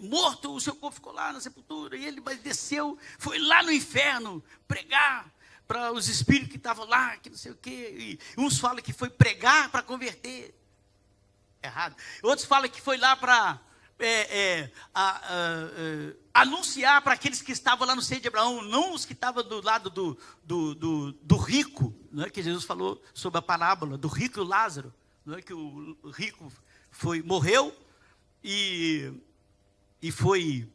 morto, o seu corpo ficou lá na sepultura, e ele desceu, foi lá no inferno pregar para os espíritos que estavam lá, que não sei o quê. E uns falam que foi pregar para converter. Errado. Outros falam que foi lá para anunciar para aqueles que estavam lá no seio de Abraão, não os que estavam do lado do rico, não é? Que Jesus falou sobre a parábola do rico e o Lázaro, não é? Que o rico morreu e foi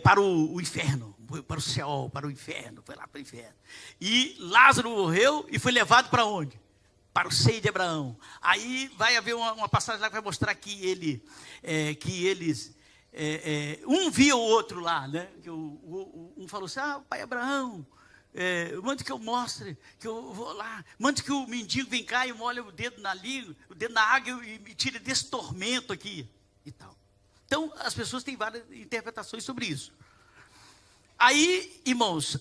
para o inferno, foi para o céu, para o inferno, foi lá para o inferno. E Lázaro morreu e foi levado para onde? Para o seio de Abraão. Aí vai haver uma passagem lá que vai mostrar que eles um via o outro lá, né? Que um falou assim: pai Abraão, mande que eu mostre, que eu vou lá, mande que o mendigo vem cá e molha o dedo na língua, o dedo na água e me tire desse tormento aqui e tal. Então as pessoas têm várias interpretações sobre isso. Aí, irmãos,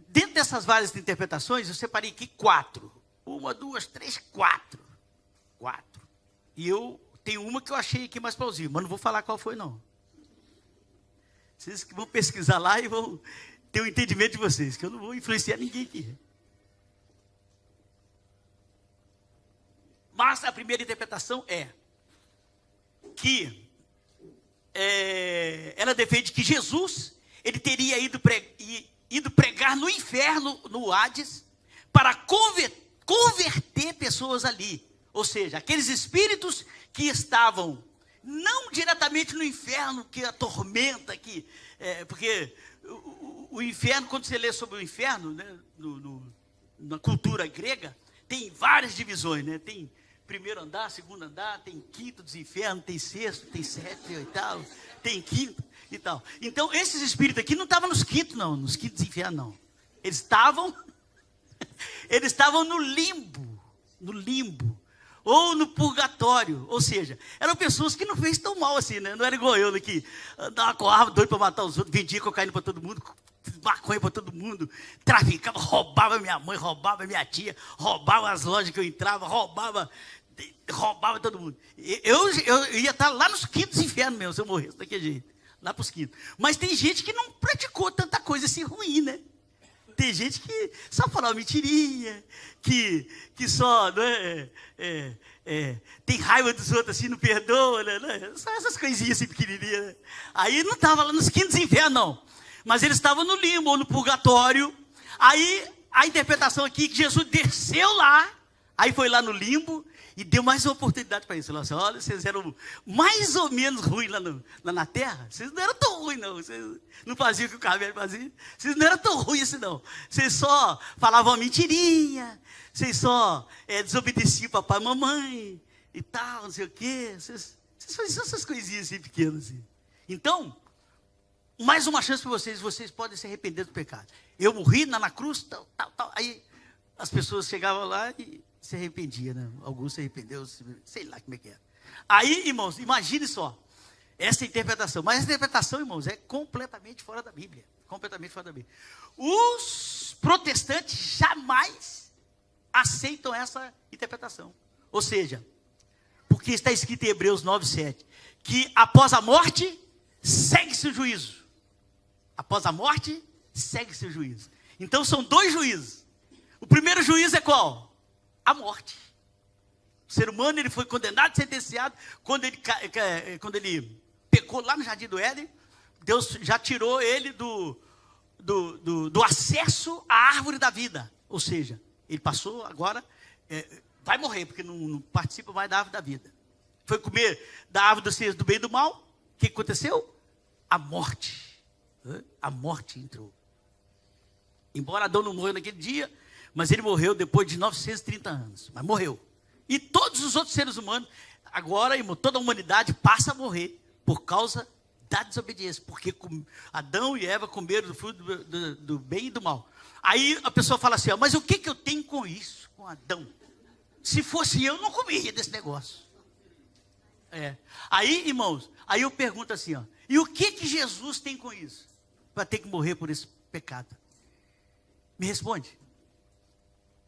dentro dessas várias interpretações, eu separei aqui 4. 1, 2, 3, 4. E eu tenho uma que eu achei aqui mais plausível, mas não vou falar qual foi, não. Vocês que vão pesquisar lá e vão ter o entendimento de vocês, que eu não vou influenciar ninguém aqui. Mas a primeira interpretação é que ela defende que Jesus, ele teria ido pregar no inferno, no Hades, para converter pessoas ali, ou seja, aqueles espíritos que estavam não diretamente no inferno, que atormenta, porque o inferno, quando você lê sobre o inferno, né, na cultura grega, tem várias divisões, né? Tem primeiro andar, segundo andar, tem quinto dos infernos, tem sexto, tem sétimo, tem oitavo, tem quinto e tal. Então, esses espíritos aqui não estavam nos quintos, não, nos quintos dos infernos, não. Eles estavam no limbo, ou no purgatório, ou seja, eram pessoas que não fez tão mal assim, né? Não era igual eu, né, que andava com arma doido para matar os outros, vendia cocaína para todo mundo, maconha para todo mundo, traficava, roubava minha mãe, roubava minha tia, roubava as lojas que eu entrava, roubava todo mundo. Eu ia estar lá nos quintos infernos mesmo, se eu morresse daquele jeito, lá para os quintos. Mas tem gente que não praticou tanta coisa assim ruim, né? Tem gente que só falou mentirinha, que só tem raiva dos outros assim, não perdoa, né? Só essas coisinhas assim pequenininhas, né? Aí não estava lá nos quintos infernos, não. Mas eles estavam no limbo ou no purgatório. Aí a interpretação aqui é que Jesus desceu lá, aí foi lá no limbo e deu mais uma oportunidade para eles. Falou assim: olha, vocês eram mais ou menos ruins lá na terra. Vocês não eram tão ruins, não. Vocês não faziam o que o Carmelo fazia. Vocês não eram tão ruins assim, não. Vocês só falavam mentirinha. Vocês só desobedeciam papai e mamãe e tal, não sei o quê. Vocês faziam essas coisinhas assim pequenas. Assim. Então, mais uma chance para vocês podem se arrepender do pecado. Eu morri na cruz, tal. Aí as pessoas chegavam lá e se arrependiam, né? Alguns se arrependeram, sei lá como é que era. Aí, irmãos, imagine só, essa interpretação. Mas essa interpretação, irmãos, é completamente fora da Bíblia. Completamente fora da Bíblia. Os protestantes jamais aceitam essa interpretação. Ou seja, porque está escrito em Hebreus 9:7, que após a morte, segue-se o juízo. Após a morte, segue-se o juízo. Então são 2 juízos. O primeiro juízo é qual? A morte. O ser humano, ele foi condenado, sentenciado, quando ele pecou lá no Jardim do Éden. Deus já tirou ele do acesso à árvore da vida. Ou seja, ele passou agora, vai morrer, porque não participa mais da árvore da vida. Foi comer da árvore do ciência do bem e do mal. O que aconteceu? A morte. A morte entrou. Embora Adão não morreu naquele dia, mas ele morreu depois de 930 anos. Mas morreu. E todos os outros seres humanos, agora, irmão, toda a humanidade passa a morrer por causa da desobediência, porque Adão e Eva comeram do fruto do bem e do mal. Aí a pessoa fala assim, ó, mas o que eu tenho com isso, com Adão? Se fosse eu, não comeria desse negócio. Aí, irmãos, aí eu pergunto assim, ó, e o que Jesus tem com isso? Para ter que morrer por esse pecado? Me responde.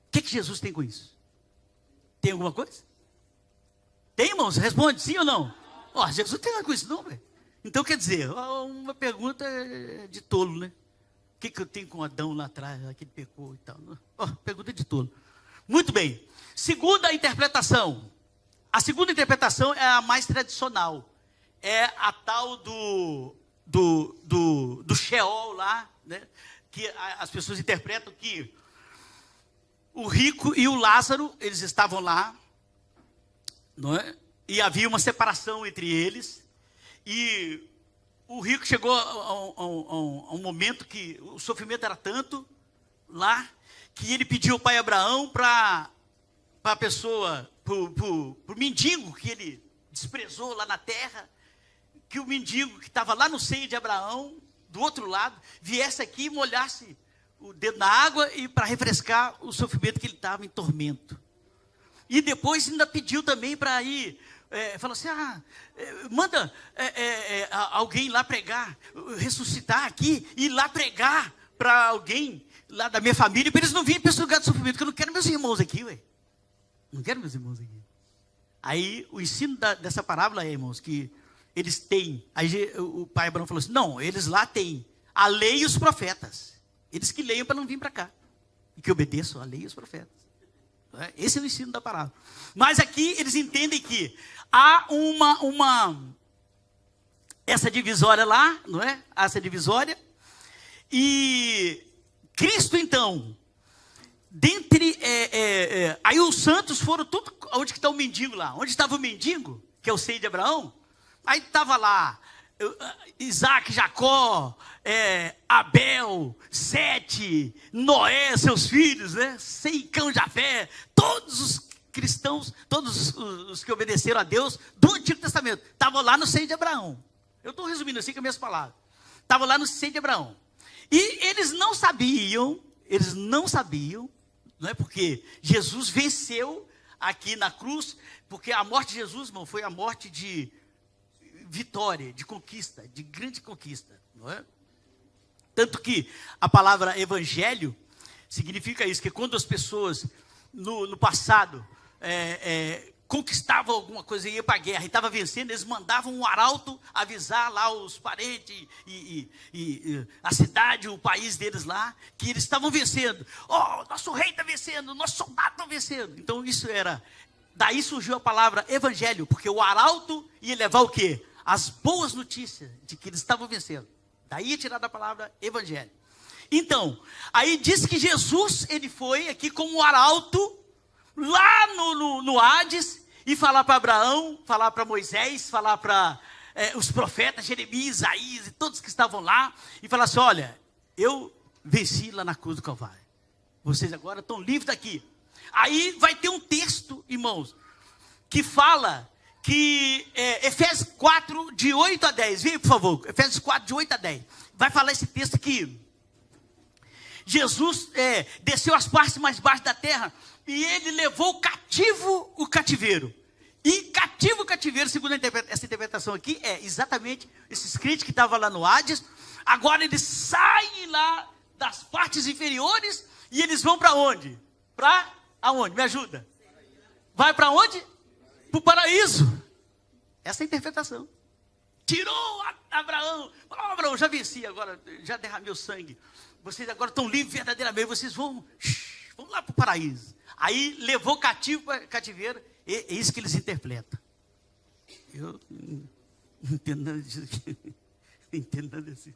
O que Jesus tem com isso? Tem alguma coisa? Tem, irmãos? Responde, sim ou não? Ó, Jesus não tem nada com isso não, velho. Então, quer dizer, uma pergunta de tolo, né? O que eu tenho com Adão lá atrás, que ele pecou e tal? Pergunta de tolo. Muito bem. Segunda interpretação. A segunda interpretação é a mais tradicional. É a tal do Sheol lá, né? Que as pessoas interpretam que o rico e o Lázaro, eles estavam lá, não é? E havia uma separação entre eles. E o rico chegou a um momento que o sofrimento era tanto lá, que ele pediu ao pai Abraão para a pessoa, para o mendigo que ele desprezou lá na terra, que o mendigo que estava lá no seio de Abraão, do outro lado, viesse aqui e molhasse o dedo na água e para refrescar o sofrimento que ele estava em tormento. E depois ainda pediu também para ir, falou assim, manda alguém lá pregar, ressuscitar aqui, e ir lá pregar para alguém lá da minha família, para eles não virem para esse lugar de sofrimento, que eu não quero meus irmãos aqui, ué. Não quero meus irmãos aqui. Aí o ensino dessa parábola é, irmãos, que eles têm, aí o pai Abraão falou assim, não, eles lá têm a lei e os profetas, eles que leiam para não vir para cá, e que obedeçam a lei e os profetas. Esse é o ensino da parábola. Mas aqui eles entendem que há essa divisória lá, não é? Essa divisória. E Cristo, então, dentre... aí os santos foram tudo... Onde que está o mendigo lá? Onde estava o mendigo, que é o seio de Abraão? Aí estava lá Isaac, Jacó, Abel, Sete, Noé, seus filhos, né? Sem cão, Jafé, todos os cristãos, todos os que obedeceram a Deus do Antigo Testamento, estavam lá no seio de Abraão. Eu estou resumindo assim com as minhas palavras. Estavam lá no seio de Abraão. E eles não sabiam, não é, porque Jesus venceu aqui na cruz, porque a morte de Jesus, irmão, foi a morte de vitória, de conquista, de grande conquista, não é? Tanto que a palavra evangelho significa isso, que quando as pessoas no passado conquistavam alguma coisa e iam para a guerra e estavam vencendo, eles mandavam um arauto avisar lá os parentes e a cidade, o país deles lá, que eles estavam vencendo. Nosso rei está vencendo, nossos soldados estão vencendo. Então isso era, daí surgiu a palavra evangelho, porque o arauto ia levar o quê? As boas notícias de que eles estavam vencendo. Daí é tirada a palavra evangelho. Então, aí diz que Jesus, ele foi aqui como um arauto, lá no Hades, e falar para Abraão, falar para Moisés, falar para os profetas, Jeremias, Isaías, e todos que estavam lá, e falar assim, olha, eu venci lá na cruz do Calvário. Vocês agora estão livres daqui. Aí vai ter um texto, irmãos, que fala... que Efésios 4, de 8 a 10, vem por favor, Efésios 4, de 8 a 10, vai falar esse texto que Jesus desceu às partes mais baixas da terra, e ele levou cativo o cativeiro, e cativo o cativeiro, segundo essa interpretação aqui, é exatamente esses crentes que estavam lá no Hades, agora eles saem lá das partes inferiores, e eles vão para onde? Para aonde? Me ajuda. Vai para onde? Para o paraíso. Essa é a interpretação. Tirou Abraão. Falou, Abraão, já venci agora, já derramei o sangue. Vocês agora estão livres verdadeiramente. Vocês vão lá para o paraíso. Aí levou cativo para cativeiro. É isso que eles interpretam. Eu não entendo nada disso aqui. Não entendo nada disso.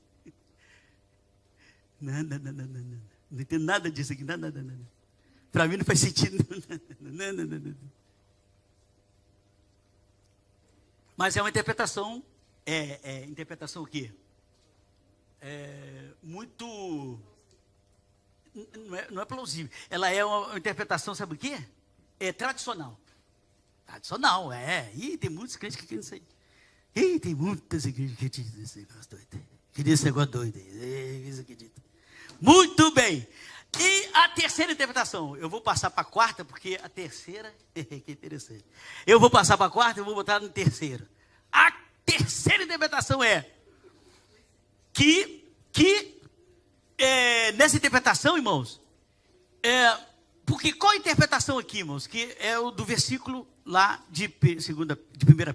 Não entendo nada disso aqui. Nada. Para mim não faz sentido. Não. Mas é uma interpretação, interpretação o quê? Muito, não é plausível. Ela é uma interpretação, sabe o quê? Tradicional. Tradicional, Ih, tem muitos crentes que acreditam nisso aí. Ih, tem muitas igrejas que acreditam nesse negócio doido. Que esse negócio doido aí. Eles acreditam. Muito bem. E a terceira interpretação, eu vou passar para a quarta, porque a terceira, que interessante. Eu vou passar para a quarta e vou botar no terceiro. A terceira interpretação é que nessa interpretação, irmãos, porque qual a interpretação aqui, irmãos? Que é o do versículo lá de 1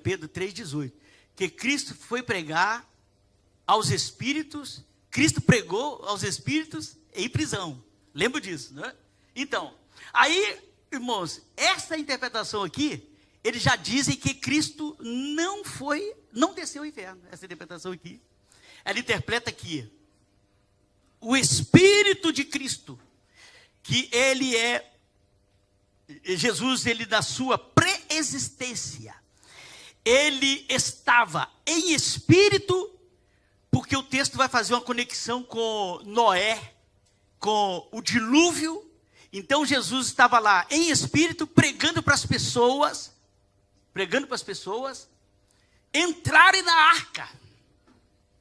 Pedro 3,18. Que Cristo foi pregar aos espíritos, Cristo pregou aos espíritos em prisão. Lembro disso, né? Então, aí, irmãos, essa interpretação aqui, eles já dizem que Cristo não desceu ao inferno. Essa interpretação aqui, ela interpreta que o Espírito de Cristo, que ele é, Jesus, ele na sua pré-existência, ele estava em espírito, porque o texto vai fazer uma conexão com Noé, com o dilúvio. Então Jesus estava lá em espírito, pregando para as pessoas entrarem na arca.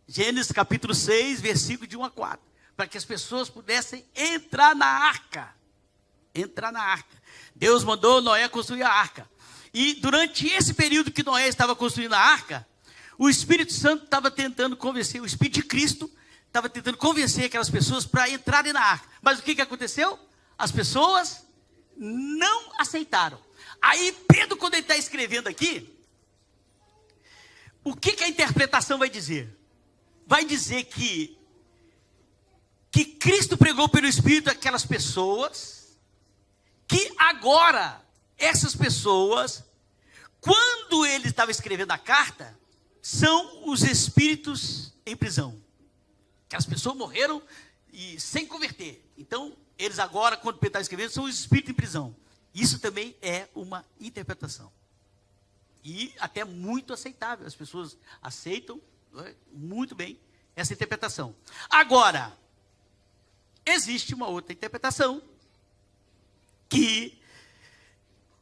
Gênesis capítulo 6, versículo de 1 a 4. Para que as pessoas pudessem entrar na arca. Deus mandou Noé construir a arca. E durante esse período que Noé estava construindo a arca, o Espírito Santo estava tentando convencer, o Espírito de Cristo estava tentando convencer aquelas pessoas para entrarem na arca. Mas o que aconteceu? As pessoas não aceitaram. Aí Pedro, quando ele está escrevendo aqui, o que a interpretação vai dizer? Vai dizer que Cristo pregou pelo Espírito aquelas pessoas, que agora, essas pessoas, quando ele estava escrevendo a carta, são os espíritos em prisão. Aquelas pessoas morreram e sem converter. Então, eles agora, quando Pedro está escrevendo, são os espíritos em prisão. Isso também é uma interpretação. E até muito aceitável. As pessoas aceitam muito bem essa interpretação. Agora, existe uma outra interpretação que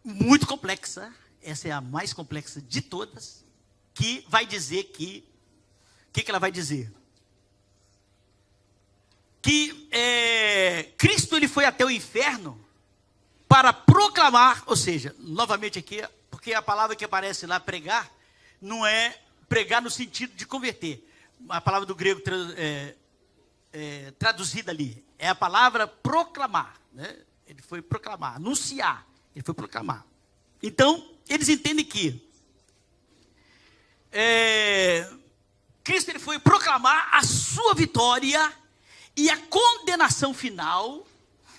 muito complexa, essa é a mais complexa de todas, que vai dizer que ela vai dizer? Que Cristo ele foi até o inferno para proclamar, ou seja, novamente aqui, porque a palavra que aparece lá, pregar, não é pregar no sentido de converter. A palavra do grego traduzida ali, é a palavra proclamar, né? Ele foi proclamar, anunciar, ele foi proclamar. Então, eles entendem que Cristo ele foi proclamar a sua vitória e a condenação final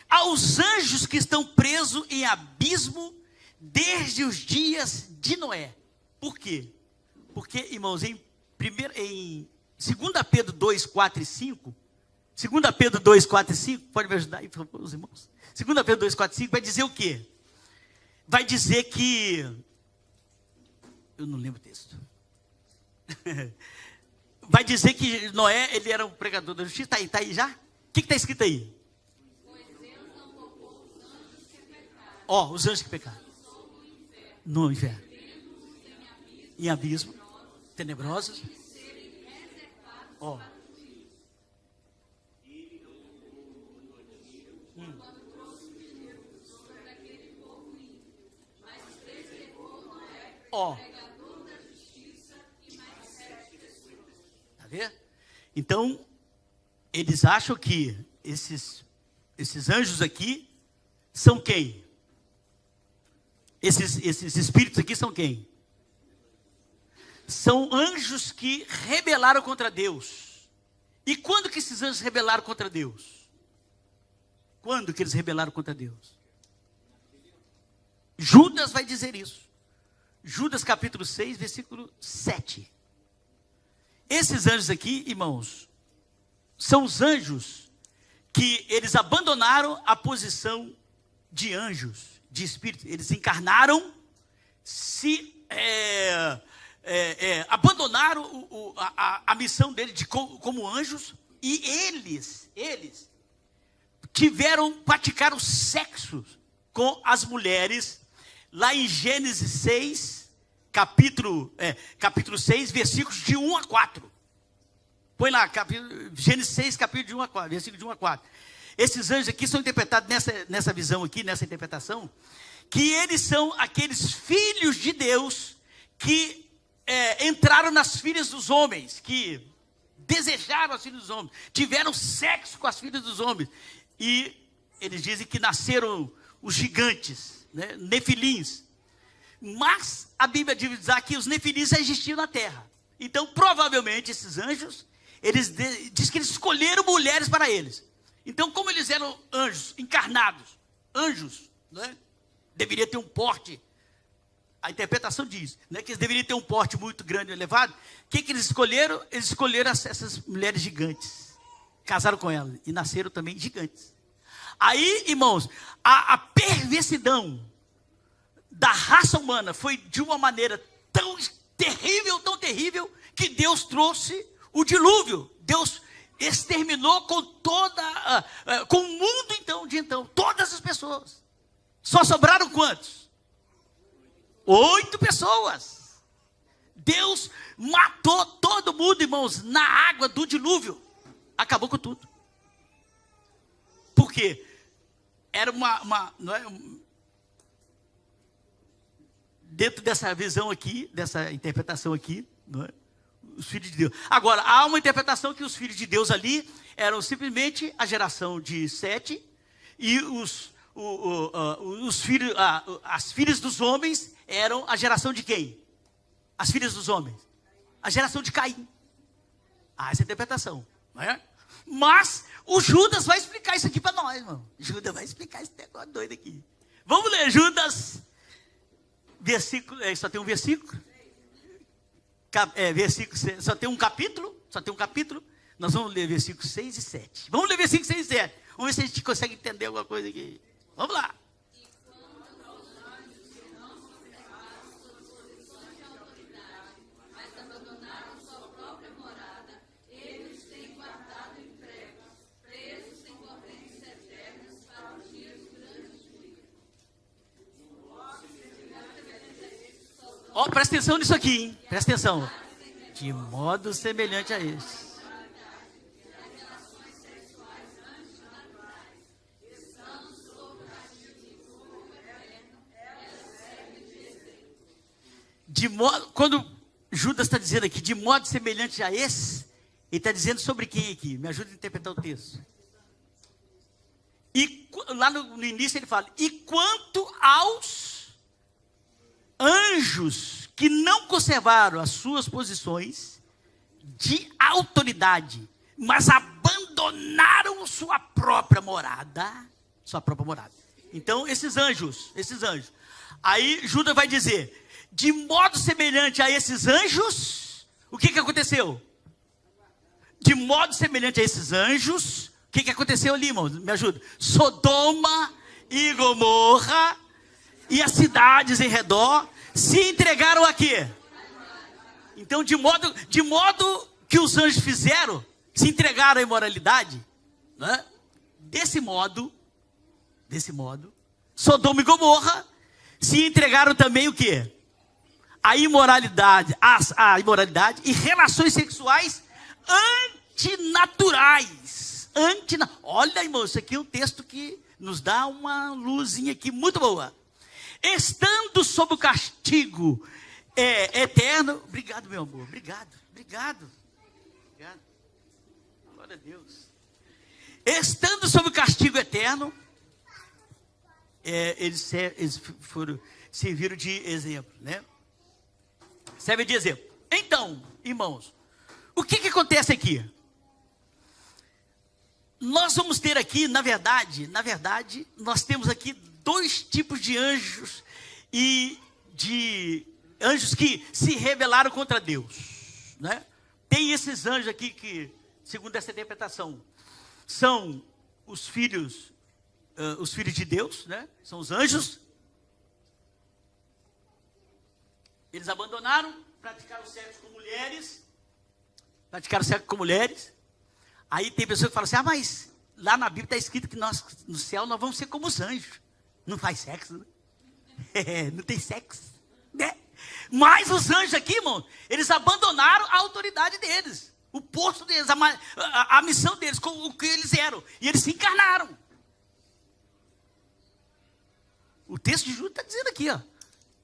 aos anjos que estão presos em abismo desde os dias de Noé. Por quê? Porque, irmãos, em 2 Pedro 2, 4 e 5, 2 Pedro 2, 4 e 5, pode me ajudar aí, por favor, os irmãos? 2 Pedro 2, 4 e 5 vai dizer o quê? Vai dizer que... Eu não lembro o texto. Vai dizer que Noé, ele era um pregador da justiça. Está aí já? O que está escrito aí? Ó, os anjos que pecaram. No inferno. Em abismo. Tenebrosos. Ó. Ó. Tá vendo? Então, eles acham que esses anjos aqui são quem? Esses espíritos aqui são quem? São anjos que rebelaram contra Deus. E quando que esses anjos rebelaram contra Deus? Quando que eles rebelaram contra Deus? Judas vai dizer isso. Judas capítulo 6, versículo 7. Esses anjos aqui, irmãos, são os anjos que eles abandonaram a posição de anjos, de espírito. Eles encarnaram, abandonaram a missão deles como anjos, e eles praticaram sexo com as mulheres lá em Gênesis 6, capítulo 6, versículos de 1 a 4. Põe lá, Gênesis 6, capítulo de 1 a 4, versículo de 1 a 4. Esses anjos aqui são interpretados nessa visão aqui, nessa interpretação, que eles são aqueles filhos de Deus que entraram nas filhas dos homens, que desejaram as filhas dos homens, tiveram sexo com as filhas dos homens. E eles dizem que nasceram os gigantes, né, nefilins. Mas a Bíblia diz que os nefilins já existiam na terra. Então, provavelmente, esses anjos, diz que eles escolheram mulheres para eles. Então, como eles eram anjos encarnados, anjos, né, deveria ter um porte. A interpretação diz, né, que eles deveriam ter um porte muito grande e elevado. O que eles escolheram? Eles escolheram essas mulheres gigantes. Casaram com elas e nasceram também gigantes. Aí, irmãos, a perversidão da raça humana foi de uma maneira tão terrível, que Deus trouxe o dilúvio. Deus exterminou com com o mundo então, todas as pessoas. Só sobraram quantos? 8 pessoas. Deus matou todo mundo, irmãos, na água do dilúvio. Acabou com tudo. Por quê? Era não é, dentro dessa visão aqui, dessa interpretação aqui, não é? Os filhos de Deus. Agora, há uma interpretação que os filhos de Deus ali eram simplesmente a geração de Sete, e as filhas dos homens eram a geração de quem? As filhas dos homens. A geração de Caim. Essa é a interpretação, não é? Mas o Judas vai explicar isso aqui para nós, irmão. Judas vai explicar esse negócio doido aqui. Vamos ler Judas, versículo, só tem um versículo. Só tem um capítulo. Nós vamos ler versículos 6 e 7. Vamos ler versículos 6 e 7. Vamos ver se a gente consegue entender alguma coisa aqui. Vamos lá. Presta atenção nisso aqui, hein? Presta atenção. De modo semelhante a esse. Quando Judas está dizendo aqui, de modo semelhante a esse, ele está dizendo sobre quem aqui? Me ajuda a interpretar o texto. E lá no início ele fala, e quanto aos anjos que não conservaram as suas posições de autoridade, mas abandonaram sua própria morada. Então, esses anjos. Aí Judas vai dizer, de modo semelhante a esses anjos, o que aconteceu? De modo semelhante a esses anjos, o que aconteceu ali, irmãos? Me ajuda. Sodoma e Gomorra e as cidades em redor se entregaram a quê? Então, de modo que os anjos fizeram, se entregaram à imoralidade, né? Desse modo, Sodoma e Gomorra se entregaram também o quê? A imoralidade e relações sexuais antinaturais. Olha, irmão, isso aqui é um texto que nos dá uma luzinha aqui muito boa. Estando sob o castigo eterno. Obrigado, meu amor. Obrigado. Glória a Deus. Estando sob o castigo eterno, eles serviram de exemplo, né? Serve de exemplo. Então, irmãos, o que acontece aqui? Nós vamos ter aqui, na verdade, nós temos aqui 2 tipos de anjos e de anjos que se rebelaram contra Deus, né? Tem esses anjos aqui que, segundo essa interpretação, são os filhos de Deus, né? São os anjos. Eles abandonaram, praticaram sexo com mulheres. Aí tem pessoas que falam assim, mas lá na Bíblia está escrito que nós, no céu, nós vamos ser como os anjos. Não faz sexo, né? Não tem sexo, né? Mas os anjos aqui, irmão, eles abandonaram a autoridade deles, o posto deles, a missão deles, com o que eles eram. E eles se encarnaram. O texto de Judas está dizendo aqui, ó,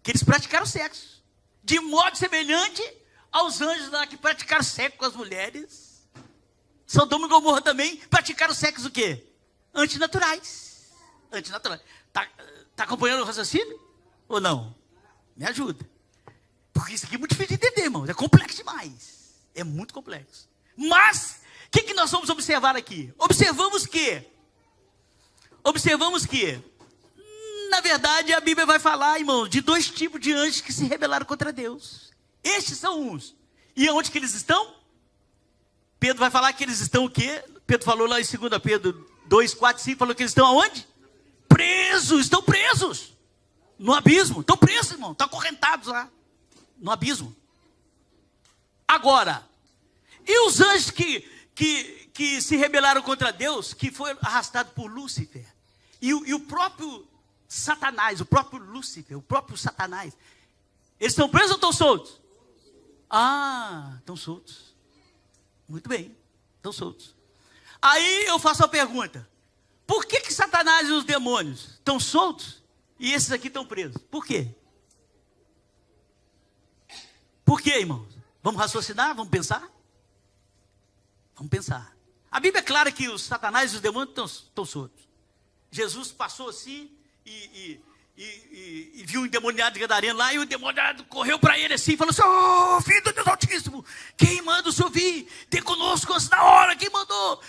que eles praticaram sexo. De modo semelhante aos anjos lá que praticaram sexo com as mulheres. Sodoma e Gomorra também praticaram sexo o quê? Antinaturais. Antinaturais. Tá acompanhando o raciocínio? Ou não? Me ajuda. Porque isso aqui é muito difícil de entender, irmão. É complexo demais. É muito complexo. Mas, o que nós vamos observar aqui? Observamos que, na verdade, a Bíblia vai falar, irmão, de dois tipos de anjos que se rebelaram contra Deus. Estes são uns. E onde que eles estão? Pedro vai falar que eles estão o quê? Pedro falou lá em 2 Pedro 2, 4, 5, falou que eles estão aonde? Presos, estão presos. No abismo, estão presos, irmão, estão acorrentados lá. No abismo. Agora, e os anjos que se rebelaram contra Deus, que foi arrastado por Lúcifer, e o próprio Satanás, o próprio Lúcifer, o próprio Satanás, eles estão presos ou estão soltos? Ah, estão soltos. Muito bem, estão soltos. Aí eu faço a pergunta, por que Satanás e os demônios estão soltos e esses aqui estão presos? Por quê? Por quê, irmãos? Vamos raciocinar? Vamos pensar? Vamos pensar. A Bíblia é clara que os Satanás e os demônios estão soltos. Jesus passou assim e viu um endemoniado gadareno lá, e o endemoniado correu para ele assim, falou assim: "Ô, filho do Deus Altíssimo, quem manda o senhor vir? Tem conosco antes da hora, quem mandou?"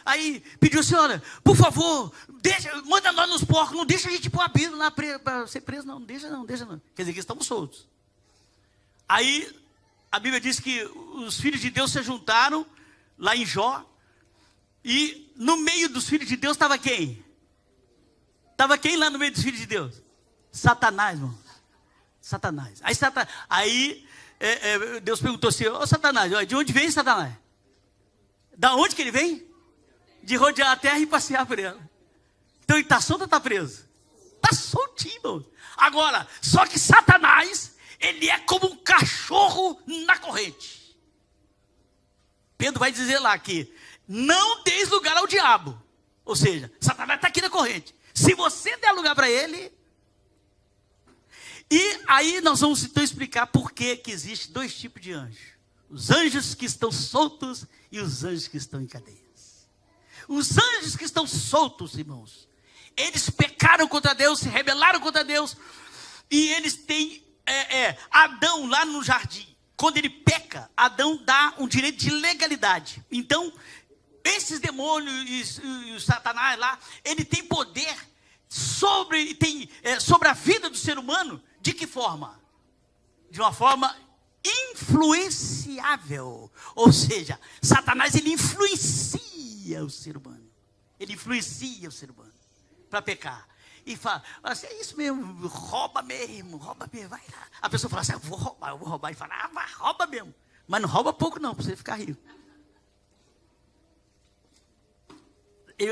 Aí pediu assim: "Olha, por favor, manda nós nos porcos, não deixa a gente ir para o abismo lá para ser preso, não deixa não. Quer dizer que estamos soltos. Aí a Bíblia diz que os filhos de Deus se juntaram lá em Jó, e no meio dos filhos de Deus estava quem? Estava quem lá no meio dos filhos de Deus? Satanás, irmão. Satanás. Aí Deus perguntou assim: "Ô Satanás, de onde vem Satanás? Da onde que ele vem? De rodear a terra e passear por ela." Então ele está solto ou está preso? Está soltinho, irmão. Agora, só que Satanás, ele é como um cachorro na corrente. Pedro vai dizer lá que não deis lugar ao diabo. Ou seja, Satanás está aqui na corrente. Se você der lugar para ele. E aí nós vamos então explicar por que existe dois tipos de anjos: os anjos que estão soltos e os anjos que estão em cadeias. Os anjos que estão soltos, irmãos, eles pecaram contra Deus, se rebelaram contra Deus, e eles têm Adão lá no jardim. Quando ele peca, Adão dá um direito de legalidade. Então, esses demônios e o Satanás lá, ele tem poder sobre a vida do ser humano. De que forma? De uma forma influenciável. Ou seja, Satanás, ele influencia o ser humano. Ele influencia o ser humano para pecar. E fala assim: "É isso mesmo, rouba mesmo, vai lá." A pessoa fala assim: "Eu vou roubar. E fala: "Vai, rouba mesmo. Mas não rouba pouco não, para você ficar rico."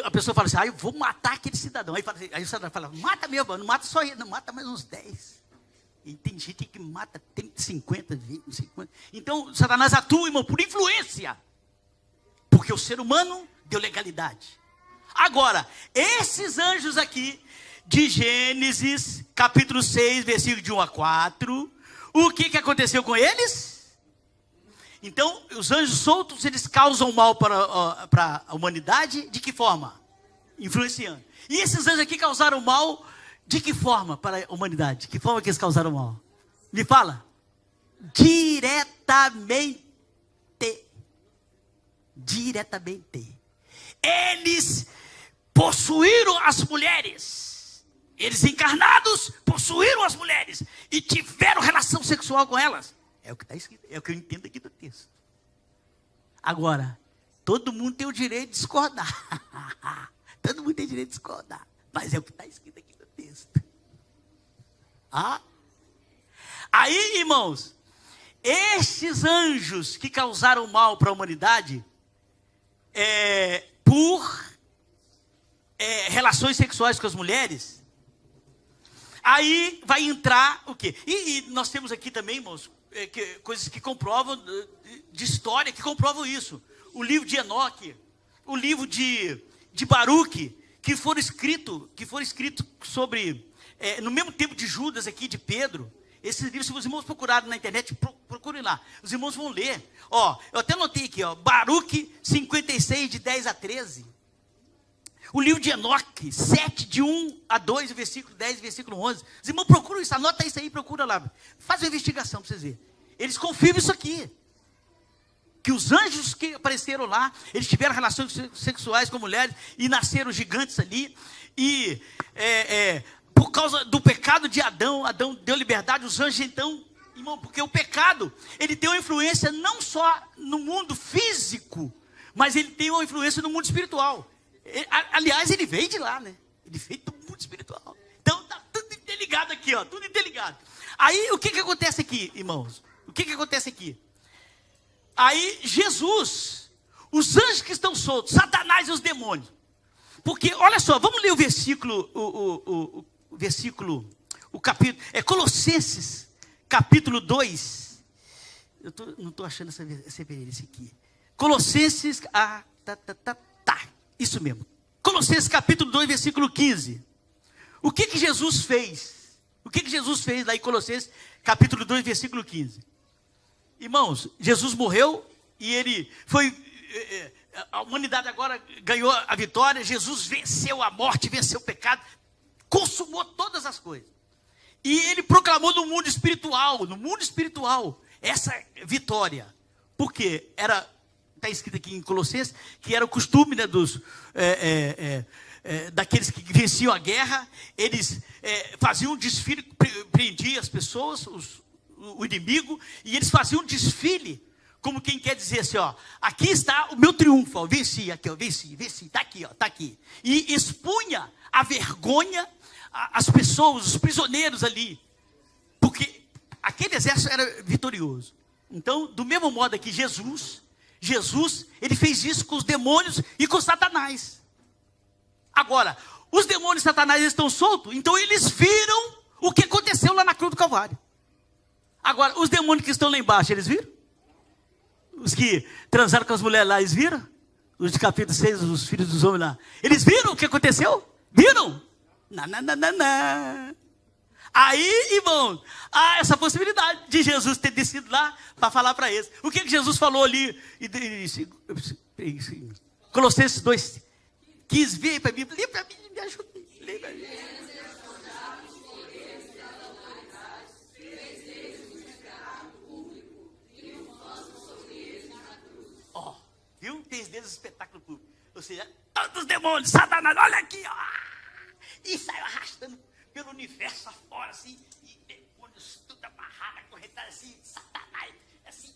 A pessoa fala assim: "Eu vou matar aquele cidadão." Aí o cidadão fala: "Mata mesmo, não mata só ele, não mata mais uns 10. E tem gente que mata 30, 50, 20, 50. Então, Satanás atua, irmão, por influência. Porque o ser humano deu legalidade. Agora, esses anjos aqui, de Gênesis, capítulo 6, versículo de 1 a 4, o que aconteceu com eles? Então, os anjos soltos, eles causam mal para a humanidade, de que forma? Influenciando. E esses anjos aqui causaram mal, de que forma para a humanidade? De que forma que eles causaram mal? Me fala. Diretamente. Eles possuíram as mulheres. Eles encarnados possuíram as mulheres e tiveram relação sexual com elas. É o que está escrito, é o que eu entendo aqui do texto. Agora, todo mundo tem o direito de discordar. Todo mundo tem o direito de discordar. Mas é o que está escrito aqui no texto. Aí, irmãos, estes anjos que causaram mal para a humanidade, por relações sexuais com as mulheres, Aí vai entrar o quê? E nós temos aqui também, irmãos, coisas que comprovam, de história, que comprovam isso. O livro de Enoque, o livro de Baruque, que foram escritos sobre, no mesmo tempo de Judas aqui, de Pedro. Esses livros, se os irmãos procurarem na internet, procurem lá. Os irmãos vão ler. Ó, eu até notei aqui, ó, Baruque 56, de 10 a 13. O livro de Enoque, 7, de 1 a 2, versículo 10, versículo 11. Os irmãos procuram isso, anota isso aí, procura lá. Faz uma investigação para vocês verem. Eles confirmam isso aqui. Que os anjos que apareceram lá, eles tiveram relações sexuais com mulheres e nasceram gigantes ali. E por causa do pecado de Adão deu liberdade, os anjos então, irmão, porque o pecado, ele tem uma influência não só no mundo físico, mas ele tem uma influência no mundo espiritual. Aliás, ele veio de lá, né? Ele veio do mundo espiritual. Então, tá tudo interligado aqui, ó, tudo interligado. Aí, o que acontece aqui, irmãos? O que acontece aqui? Aí, Jesus, os anjos que estão soltos, Satanás e os demônios. Porque, olha só, vamos ler o versículo, o capítulo, Colossenses, capítulo 2. Não estou achando essa referência aqui. Colossenses, isso mesmo. Colossenses capítulo 2, versículo 15. O que Jesus fez? O que Jesus fez lá em Colossenses capítulo 2, versículo 15? Irmãos, Jesus morreu e ele foi... A humanidade agora ganhou a vitória. Jesus venceu a morte, venceu o pecado, consumou todas as coisas. E ele proclamou no mundo espiritual, essa vitória. Porque está escrito aqui em Colossenses, que era o costume, né, daqueles que venciam a guerra. Eles faziam um desfile, prendiam as pessoas, o inimigo, e eles faziam um desfile, como quem quer dizer assim, ó, aqui está o meu triunfo, ó, venci, aqui, ó, venci, está aqui, ó, está aqui. E expunha a vergonha às pessoas, os prisioneiros ali, porque aquele exército era vitorioso. Então, do mesmo modo aqui, Jesus, ele fez isso com os demônios e com Satanás. Agora, os demônios e Satanás estão soltos, então eles viram o que aconteceu lá na cruz do Calvário. Agora, os demônios que estão lá embaixo, eles viram? Os que transaram com as mulheres lá, eles viram? Os de capítulo 6, os filhos dos homens lá. Eles viram o que aconteceu? Viram? Não. Aí, irmão, há essa possibilidade de Jesus ter descido lá para falar para eles. O que Jesus falou ali? Colossenses 2, 15, vem para mim, lê para mim, me ajuda. Lê para mim. Ó, viu? 3 vezes espetáculo público. Ou seja, todos os demônios, Satanás, olha aqui, ó. E saiu arrastando pelo universo afora, assim, e demônios tudo amarrado, acorrentado, assim, Satanás, assim,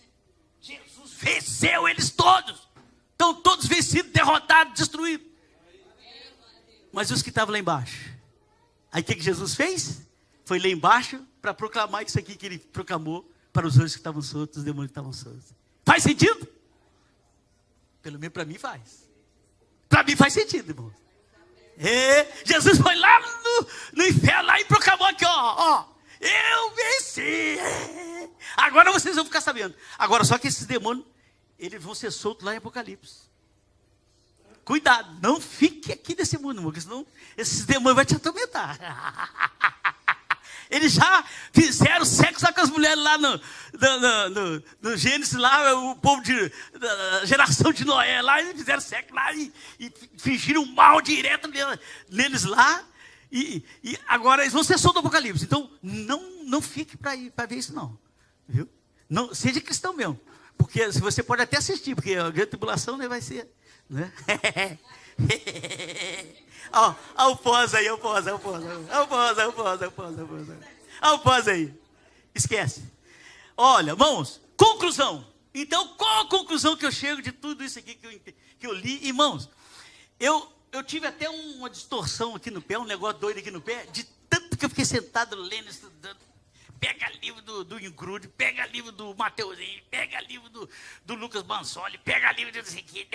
Jesus venceu eles todos. Estão todos vencidos, derrotados, destruídos. Mas os que estavam lá embaixo, aí o que Jesus fez? Foi lá embaixo para proclamar isso aqui que ele proclamou para os anjos que estavam soltos, os demônios que estavam soltos. Faz sentido? Pelo menos para mim faz. Para mim faz sentido, irmão. Jesus foi lá no inferno lá e proclamou aqui, ó, eu venci. Agora vocês vão ficar sabendo. Agora, só que esses demônios, eles vão ser soltos lá em Apocalipse. Cuidado, não fique aqui nesse mundo, irmão, porque senão esses demônios vão te atormentar. Eles já fizeram sexo com as mulheres lá no Gênesis, lá, o povo da geração de Noé, lá, eles fizeram sexo lá e fingiram mal direto neles lá. E agora eles vão ser soltos do Apocalipse. Então, não fique para ver isso, não. Viu? Não, seja cristão mesmo. Porque você pode até assistir, porque a grande tribulação, né, vai ser. Né? Ó, o pós aí, o pós aí. Esquece. Olha, irmãos, conclusão. Então, qual a conclusão que eu chego de tudo isso aqui que eu li? Irmãos, eu tive até uma distorção aqui no pé, um negócio doido aqui no pé, de tanto que eu fiquei sentado lendo, estudando. Pega livro do Ingrude, pega livro do Mateuzinho, pega livro do Lucas Bansoli, pega livro do Zequim.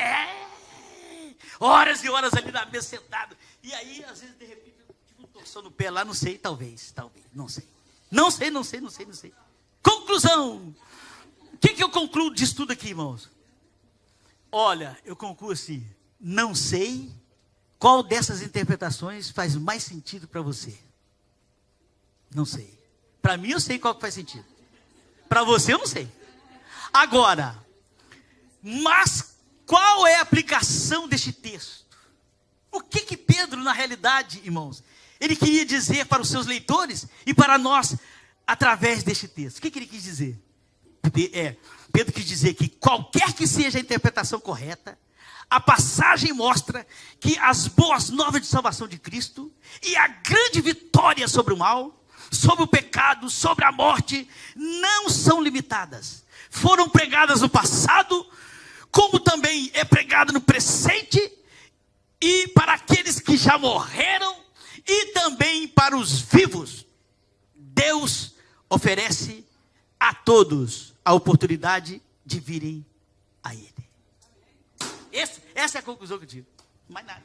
Horas e horas ali na mesa sentado. E aí, às vezes, de repente, eu tive um Torção no pé lá, não sei, talvez, não sei. Não sei. Conclusão. O que eu concluo disso tudo aqui, irmãos? Olha, eu concluo assim, não sei qual dessas interpretações faz mais sentido para você. Não sei. Para mim eu sei qual que faz sentido. Para você eu não sei. Agora, mas qual é a aplicação deste texto? O que Pedro, na realidade, irmãos, ele queria dizer para os seus leitores e para nós, através deste texto? O que ele quis dizer? Pedro quis dizer que qualquer que seja a interpretação correta, a passagem mostra que as boas novas de salvação de Cristo e a grande vitória sobre o mal, sobre o pecado, sobre a morte, não são limitadas. Foram pregadas no passado, como também é pregado no presente, e para aqueles que já morreram, e também para os vivos. Deus oferece a todos a oportunidade de virem a Ele. Essa é a conclusão que eu digo. Mais nada.